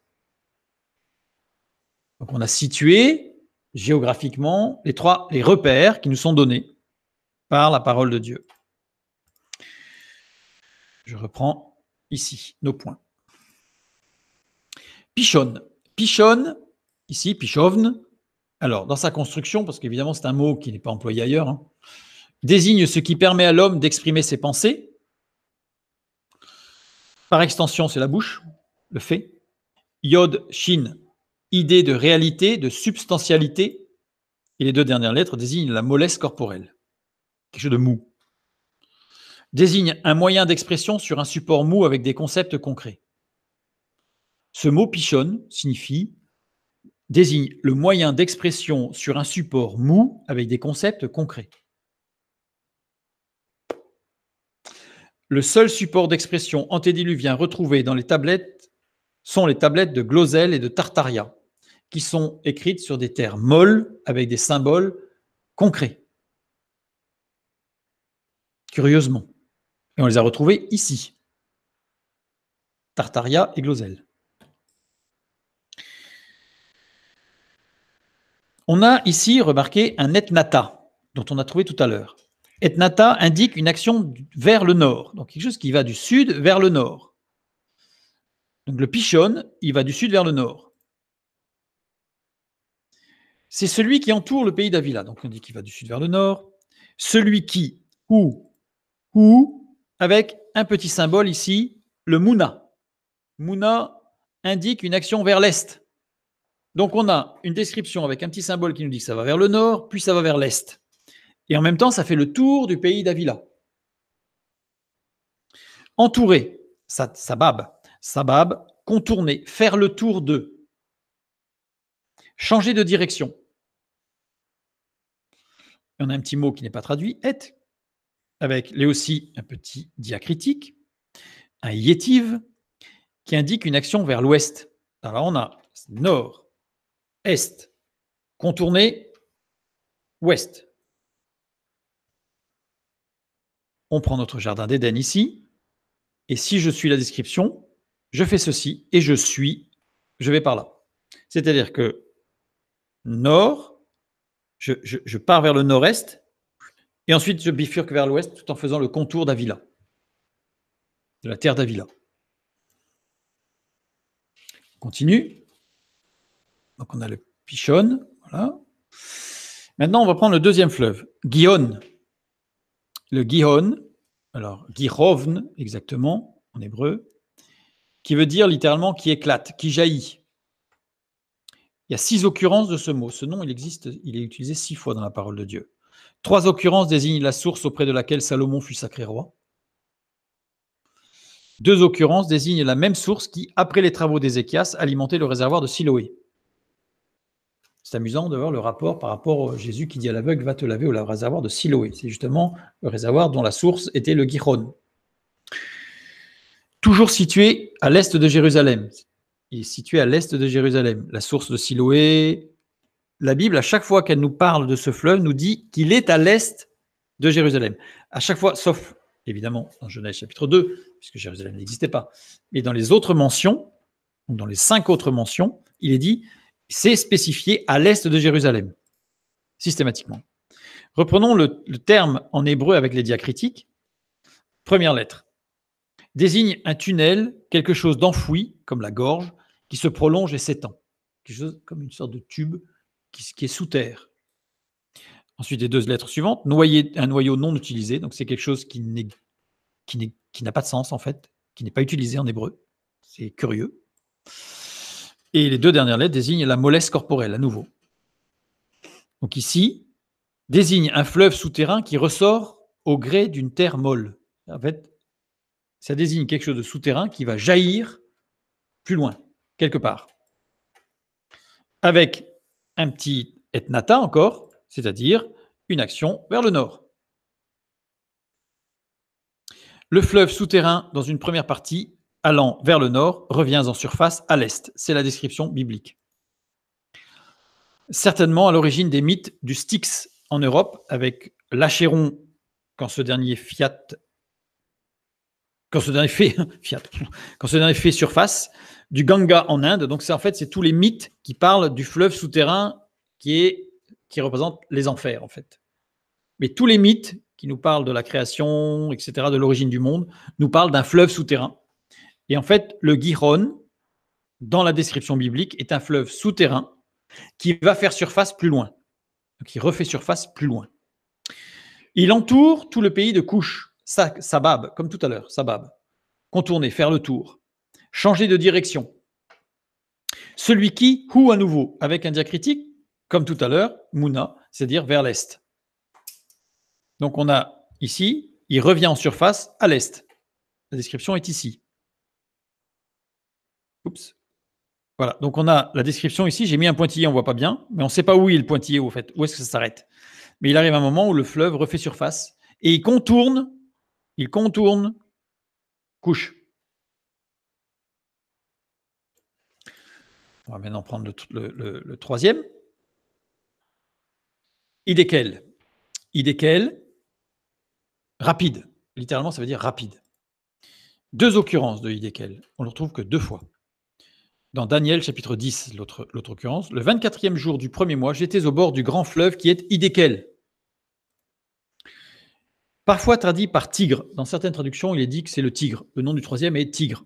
[SPEAKER 1] Donc on a situé géographiquement les repères qui nous sont donnés par la parole de Dieu. Je reprends ici nos points. Pishon. Pishon, ici, Pishovn, alors dans sa construction, parce qu'évidemment c'est un mot qui n'est pas employé ailleurs, hein, désigne ce qui permet à l'homme d'exprimer ses pensées. Par extension, c'est la bouche, le fait. Yod, Shin, idée de réalité, de substantialité. Et les deux dernières lettres désignent la mollesse corporelle, quelque chose de mou. Désigne un moyen d'expression sur un support mou avec des concepts concrets. Ce mot Pishon désigne le moyen d'expression sur un support mou avec des concepts concrets. Le seul support d'expression antédiluvien retrouvé dans les tablettes sont les tablettes de Glosel et de Tartaria, qui sont écrites sur des terres molles avec des symboles concrets. Curieusement. Et on les a retrouvés ici. Tartaria et Glosel. On a ici remarqué un etnata, dont on a trouvé tout à l'heure. Etnata indique une action vers le nord, donc quelque chose qui va du sud vers le nord. Donc le Pishon, il va du sud vers le nord. C'est celui qui entoure le pays d'Avila, donc on dit qu'il va du sud vers le nord. Celui qui, ou, avec un petit symbole ici, le Mouna. Mouna indique une action vers l'est. Donc on a une description avec un petit symbole qui nous dit que ça va vers le nord, puis ça va vers l'est. Et en même temps, ça fait le tour du pays d'Avila. Entourer, sabab, contourner, faire le tour de. Changer de direction. On a un petit mot qui n'est pas traduit, et, avec là aussi un petit diacritique, un yétive, qui indique une action vers l'ouest. Alors on a nord, est, contourner, ouest. On prend notre jardin d'Éden ici, et si je suis la description, je fais ceci, et je vais par là. C'est-à-dire que nord, je pars vers le nord-est, et ensuite je bifurque vers l'ouest tout en faisant le contour d'Avila, de la terre d'Avila. On continue. Donc on a le Pishon, voilà. Maintenant, on va prendre le deuxième fleuve, Gihon. Le Gihon, alors Gihovn exactement, en hébreu, qui veut dire littéralement qui éclate, qui jaillit. Il y a 6 occurrences de ce mot. Ce nom, il est utilisé 6 fois dans la parole de Dieu. 3 occurrences désignent la source auprès de laquelle Salomon fut sacré roi. 2 occurrences désignent la même source qui, après les travaux d'Ézéchias, alimentait le réservoir de Siloé. C'est amusant de voir le rapport par rapport à Jésus qui dit à l'aveugle « Va te laver au réservoir de Siloé ». C'est justement le réservoir dont la source était le Gihon. Toujours situé à l'est de Jérusalem. il est situé à l'est de Jérusalem. La source de Siloé, la Bible, à chaque fois qu'elle nous parle de ce fleuve, nous dit qu'il est à l'est de Jérusalem. À chaque fois, sauf évidemment dans Genèse chapitre 2, puisque Jérusalem n'existait pas. Mais dans les autres mentions, dans les 5 autres mentions, il est dit, c'est spécifié à l'est de Jérusalem, systématiquement. Reprenons le terme en hébreu avec les diacritiques. Première lettre. Désigne un tunnel, quelque chose d'enfoui, comme la gorge, qui se prolonge et s'étend. Quelque chose comme une sorte de tube qui est sous terre. Ensuite, les 2 lettres suivantes, un noyau non utilisé, donc c'est quelque chose qui n'a pas de sens en fait, qui n'est pas utilisé en hébreu. C'est curieux. Et les 2 dernières lettres désignent la mollesse corporelle, à nouveau. Donc ici, désigne un fleuve souterrain qui ressort au gré d'une terre molle. En fait, ça désigne quelque chose de souterrain qui va jaillir plus loin, quelque part. Avec un petit ethnata encore, c'est-à-dire une action vers le nord. Le fleuve souterrain, dans une première partie, allant vers le nord, revient en surface à l'est. C'est la description biblique. Certainement à l'origine des mythes du Styx en Europe, avec l'Achéron, quand ce dernier fait surface, du Ganga en Inde. Donc c'est tous les mythes qui parlent du fleuve souterrain qui représente les enfers en fait. Mais tous les mythes qui nous parlent de la création, etc., de l'origine du monde, nous parlent d'un fleuve souterrain. Et en fait, le Gihon, dans la description biblique, est un fleuve souterrain qui va faire surface plus loin. Donc, il refait surface plus loin. Il entoure tout le pays de Couche, Sabab, comme tout à l'heure, Sabab. Contourner, faire le tour, changer de direction. Celui qui, ou à nouveau, avec un diacritique, comme tout à l'heure, Mouna, c'est-à-dire vers l'est. Donc on a ici, il revient en surface à l'est. La description est ici. Oups. Voilà, donc on a la description ici, j'ai mis un pointillé, on ne voit pas bien, mais on ne sait pas où est le pointillé au fait, où est-ce que ça s'arrête. Mais il arrive un moment où le fleuve refait surface et il contourne Couche. On va maintenant prendre le troisième. Idékel. Idékel, rapide. Littéralement, ça veut dire rapide. 2 occurrences de Idékel. On ne le retrouve que 2 fois. Dans Daniel, chapitre 10, l'autre occurrence, le 24e jour du premier mois, j'étais au bord du grand fleuve qui est Idékel. Parfois traduit par tigre. Dans certaines traductions, il est dit que c'est le tigre. Le nom du troisième est tigre.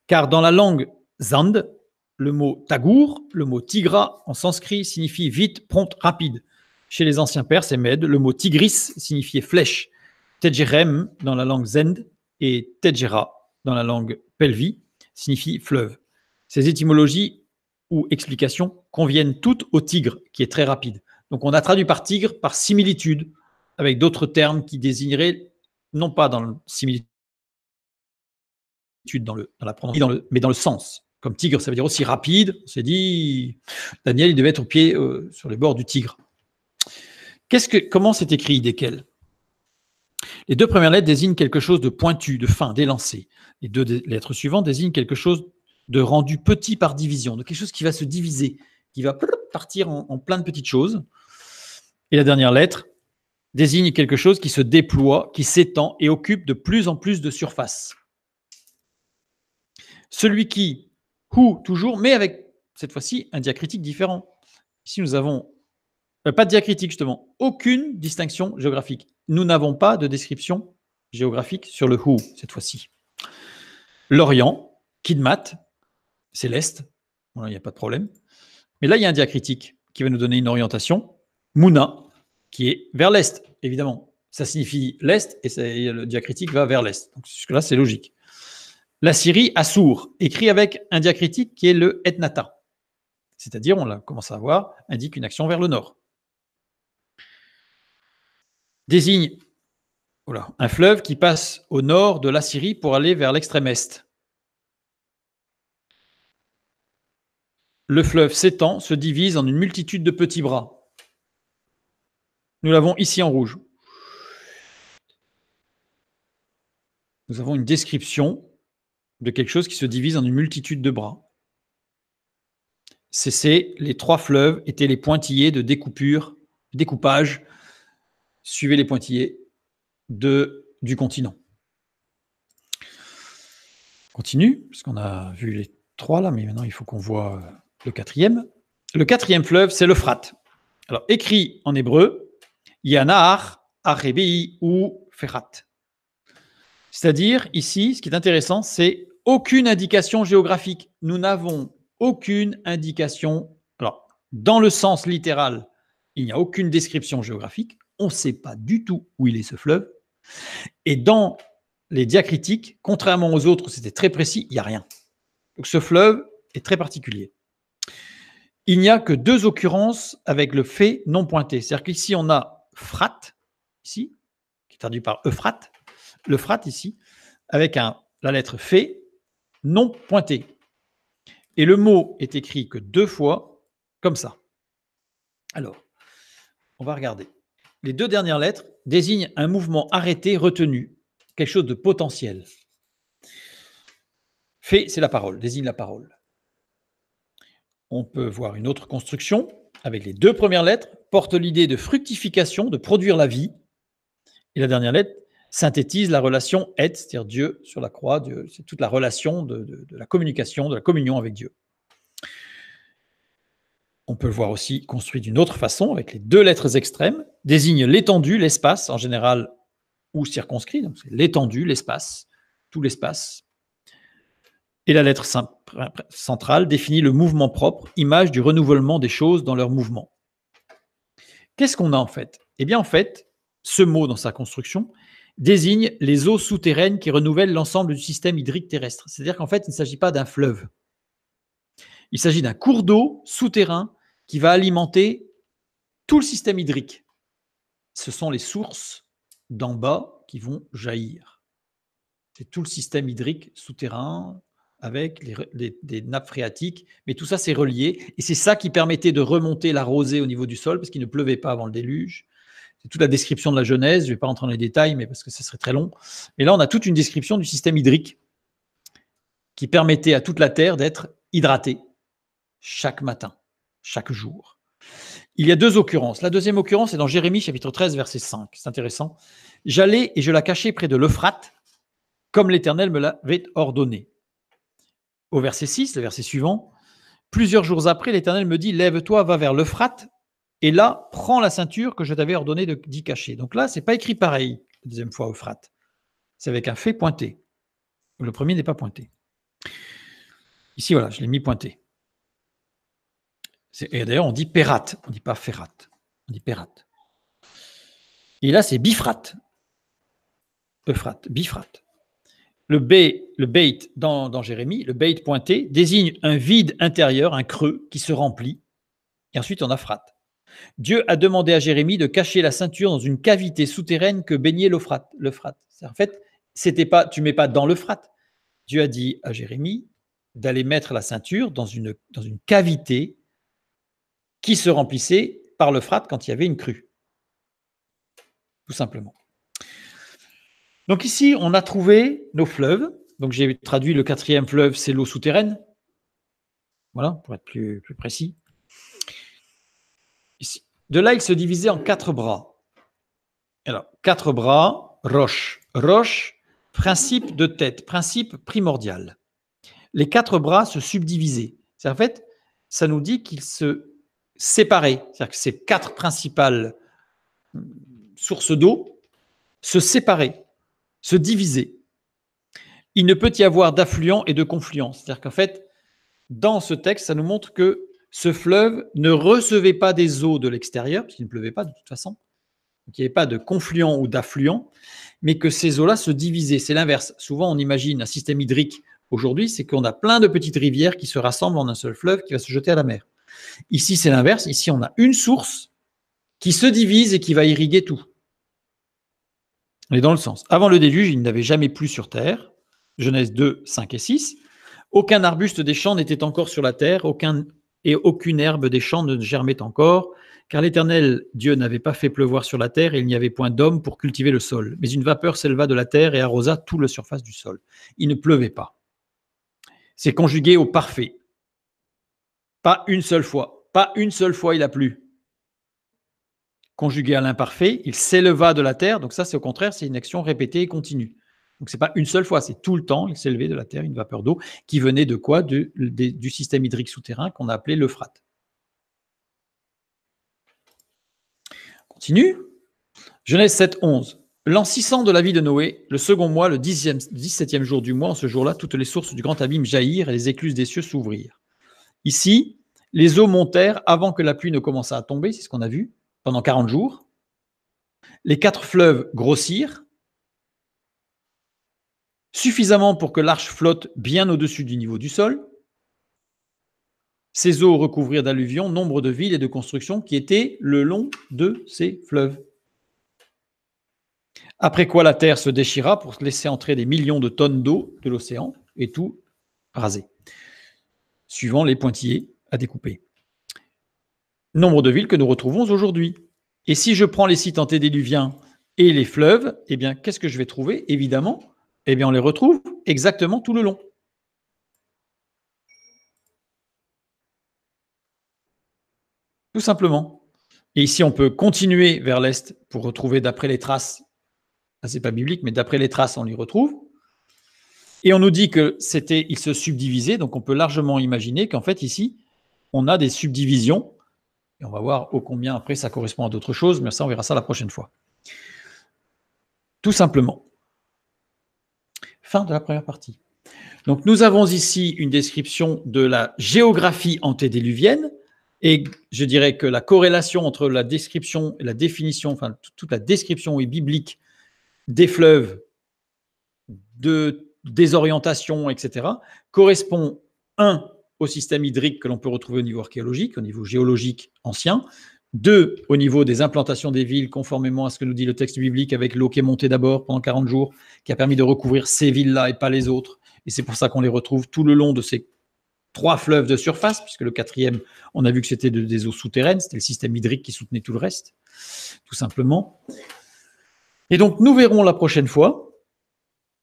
[SPEAKER 1] Car dans la langue Zand, le mot tagour, le mot tigra en sanskrit signifie vite, prompt, rapide. Chez les anciens Perses et Mèdes, le mot tigris signifiait flèche. Tejerem dans la langue Zend et Tejera dans la langue Pelvi signifie fleuve. Ces étymologies ou explications conviennent toutes au tigre, qui est très rapide. Donc on a traduit par tigre par similitude, avec d'autres termes qui désigneraient, non pas dans le similitude dans la prononciation, mais dans le sens. Comme tigre, ça veut dire aussi rapide. On s'est dit, Daniel, il devait être au pied, sur les bords du Tigre. Comment c'est écrit Idékel? Les 2 premières lettres désignent quelque chose de pointu, de fin, d'élancé. Les 2 lettres suivantes désignent quelque chose de rendu petit par division, de quelque chose qui va se diviser, qui va partir en plein de petites choses. Et la dernière lettre désigne quelque chose qui se déploie, qui s'étend et occupe de plus en plus de surface. Celui qui, ou toujours, mais avec cette fois-ci un diacritique différent. Ici, nous avons pas de diacritique, justement, aucune distinction géographique. Nous n'avons pas de description géographique sur le who, cette fois-ci. L'Orient, Kidmat, c'est l'Est, voilà, il n'y a pas de problème. Mais là, il y a un diacritique qui va nous donner une orientation. Mouna, qui est vers l'Est, évidemment. Ça signifie l'Est et le diacritique va vers l'Est. Donc, jusque-là, c'est logique. La Syrie, Assour, écrit avec un diacritique qui est le ethnata. C'est-à-dire, on l'a commencé à voir, indique une action vers le nord. Désigne un fleuve qui passe au nord de la Syrie pour aller vers l'extrême est. Le fleuve s'étend, se divise en une multitude de petits bras. Nous l'avons ici en rouge. Nous avons une description de quelque chose qui se divise en une multitude de bras. les 3 fleuves étaient les pointillés de découpage, suivez les pointillés du continent. On continue, parce qu'on a vu les 3 là, mais maintenant il faut qu'on voit le 4e. Le 4e fleuve, c'est l'Euphrate. Alors, écrit en hébreu, Yanahar, Arebi ou Ferrat. C'est-à-dire, ici, ce qui est intéressant, c'est aucune indication géographique. Nous n'avons aucune indication. Alors, dans le sens littéral, il n'y a aucune description géographique. On ne sait pas du tout où il est ce fleuve. Et dans les diacritiques, contrairement aux autres, c'était très précis, il n'y a rien. Donc, ce fleuve est très particulier. Il n'y a que 2 occurrences avec le fait non pointé. C'est-à-dire qu'ici, on a Frat, ici, qui est traduit par Euphrate, le Frat ici, avec la lettre fait non pointé. Et le mot est écrit que 2 fois, comme ça. Alors, on va regarder. Les 2 dernières lettres désignent un mouvement arrêté, retenu, quelque chose de potentiel. Fait, c'est la parole, désigne la parole. On peut voir une autre construction avec les 2 premières lettres, porte l'idée de fructification, de produire la vie. Et la dernière lettre synthétise la relation être, c'est-à-dire Dieu sur la croix, Dieu, c'est toute la relation de la communication, de la communion avec Dieu. On peut le voir aussi construit d'une autre façon, avec les 2 lettres extrêmes, désigne l'étendue, l'espace, en général, ou circonscrit, donc c'est l'étendue, l'espace, tout l'espace. Et la lettre centrale définit le mouvement propre, image du renouvellement des choses dans leur mouvement. Qu'est-ce qu'on a en fait? Eh bien en fait, ce mot dans sa construction désigne les eaux souterraines qui renouvellent l'ensemble du système hydrique terrestre. C'est-à-dire qu'en fait, il ne s'agit pas d'un fleuve. Il s'agit d'un cours d'eau souterrain qui va alimenter tout le système hydrique. Ce sont les sources d'en bas qui vont jaillir. C'est tout le système hydrique souterrain avec des nappes phréatiques, mais tout ça c'est relié, et c'est ça qui permettait de remonter la rosée au niveau du sol, parce qu'il ne pleuvait pas avant le déluge. C'est toute la description de la Genèse, je ne vais pas rentrer dans les détails, mais parce que ça serait très long. Mais là, on a toute une description du système hydrique qui permettait à toute la terre d'être hydratée chaque matin, chaque jour. Il y a 2 occurrences. La deuxième occurrence est dans Jérémie, chapitre 13, verset 5. C'est intéressant. « J'allais et je la cachai près de l'Euphrate, comme l'Éternel me l'avait ordonné. » Au verset 6, le verset suivant, « Plusieurs jours après, l'Éternel me dit, lève-toi, va vers l'Euphrate, et là, prends la ceinture que je t'avais ordonné d'y cacher. » Donc là, ce n'est pas écrit pareil, la deuxième fois, Euphrate. C'est avec un fait pointé. Le premier n'est pas pointé. Ici, voilà, je l'ai mis pointé. Et d'ailleurs, on dit Pérat, on ne dit pas Ferrat, on dit Pérat. Et là, c'est Biphrate. Euphrate, Biphrate. Le beit dans Jérémie, le beit pointé, désigne un vide intérieur, un creux qui se remplit. Et ensuite, on a Phrate. Dieu a demandé à Jérémie de cacher la ceinture dans une cavité souterraine que baignait l'Euphrate. En fait, tu ne mets pas dans l'Euphrate. Dieu a dit à Jérémie d'aller mettre la ceinture dans une cavité qui se remplissait par l'Euphrate quand il y avait une crue. Tout simplement. Donc ici, on a trouvé nos fleuves. Donc j'ai traduit le 4e fleuve, c'est l'eau souterraine. Voilà, pour être plus précis. Ici. De là, il se divisait en 4 bras. Alors, 4 bras, roche. Roche, principe de tête, principe primordial. Les 4 bras se subdivisaient. En fait, ça nous dit qu'ils se séparaient. C'est-à-dire que ces 4 principales sources d'eau se séparaient, se divisaient. Il ne peut y avoir d'affluent et de confluent. C'est-à-dire qu'en fait, dans ce texte, ça nous montre que ce fleuve ne recevait pas des eaux de l'extérieur, parce qu'il ne pleuvait pas de toute façon. Donc, il n'y avait pas de confluent ou d'affluent, mais que ces eaux-là se divisaient. C'est l'inverse. Souvent, on imagine un système hydrique aujourd'hui, c'est qu'on a plein de petites rivières qui se rassemblent en un seul fleuve qui va se jeter à la mer. Ici, c'est l'inverse. Ici, on a une source qui se divise et qui va irriguer tout. On est dans le sens. Avant le déluge, il n'avait jamais plu sur terre. Genèse 2, 5 et 6. Aucun arbuste des champs n'était encore sur la terre, aucune herbe des champs ne germait encore, car l'Éternel Dieu n'avait pas fait pleuvoir sur la terre et il n'y avait point d'homme pour cultiver le sol. Mais une vapeur s'éleva de la terre et arrosa toute la surface du sol. Il ne pleuvait pas. C'est conjugué au parfait. Pas une seule fois. Pas une seule fois il a plu. Conjugué à l'imparfait, il s'éleva de la terre. Donc ça, c'est au contraire, c'est une action répétée et continue. Donc, ce n'est pas une seule fois, c'est tout le temps, il s'est élevé de la terre une vapeur d'eau qui venait de quoi? Du système hydrique souterrain qu'on a appelé l'Euphrate. Continue. Genèse 7, 11. L'an 600 de la vie de Noé, le second mois, le 17e jour du mois, en ce jour-là, toutes les sources du grand abîme jaillirent et les écluses des cieux s'ouvrirent. Ici, les eaux montèrent avant que la pluie ne commençât à tomber, c'est ce qu'on a vu, pendant 40 jours. Les 4 fleuves grossirent, suffisamment pour que l'arche flotte bien au-dessus du niveau du sol. Ces eaux recouvrirent d'alluvions nombre de villes et de constructions qui étaient le long de ces fleuves. Après quoi la terre se déchira pour laisser entrer des millions de tonnes d'eau de l'océan et tout raser, suivant les pointillés à découper. Nombre de villes que nous retrouvons aujourd'hui. Et si je prends les sites antédiluviens et les fleuves, eh bien, qu'est-ce que je vais trouver? Évidemment, eh bien, on les retrouve exactement tout le long. Tout simplement. Et ici, on peut continuer vers l'est pour retrouver, d'après les traces, c'est pas biblique, mais d'après les traces, on les retrouve. Et on nous dit que il se subdivisait, donc on peut largement imaginer qu'en fait, ici, on a des subdivisions. Et on va voir ô combien après ça correspond à d'autres choses, mais ça, on verra ça la prochaine fois. Tout simplement. Fin de la première partie. Donc, nous avons ici une description de la géographie antédiluvienne, et je dirais que la corrélation entre la description et la définition, enfin, toute la description est biblique des fleuves, des orientations, etc., correspond, au système hydrique que l'on peut retrouver au niveau archéologique, au niveau géologique ancien, 2, au niveau des implantations des villes, conformément à ce que nous dit le texte biblique, avec l'eau qui est montée d'abord pendant 40 jours, qui a permis de recouvrir ces villes-là et pas les autres. Et c'est pour ça qu'on les retrouve tout le long de ces 3 fleuves de surface, puisque le 4e, on a vu que c'était des eaux souterraines, c'était le système hydrique qui soutenait tout le reste, tout simplement. Et donc, nous verrons la prochaine fois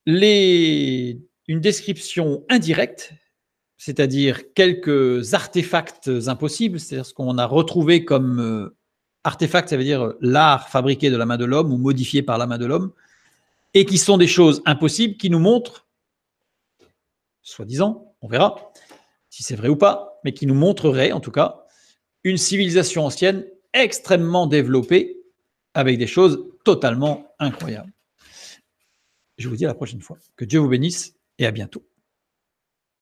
[SPEAKER 1] une description indirecte, c'est-à-dire quelques artefacts impossibles, c'est-à-dire ce qu'on a retrouvé comme artefacts, ça veut dire l'art fabriqué de la main de l'homme ou modifié par la main de l'homme, et qui sont des choses impossibles qui nous montrent, soi-disant, on verra si c'est vrai ou pas, mais qui nous montreraient en tout cas une civilisation ancienne extrêmement développée avec des choses totalement incroyables. Je vous dis à la prochaine fois. Que Dieu vous bénisse et à bientôt.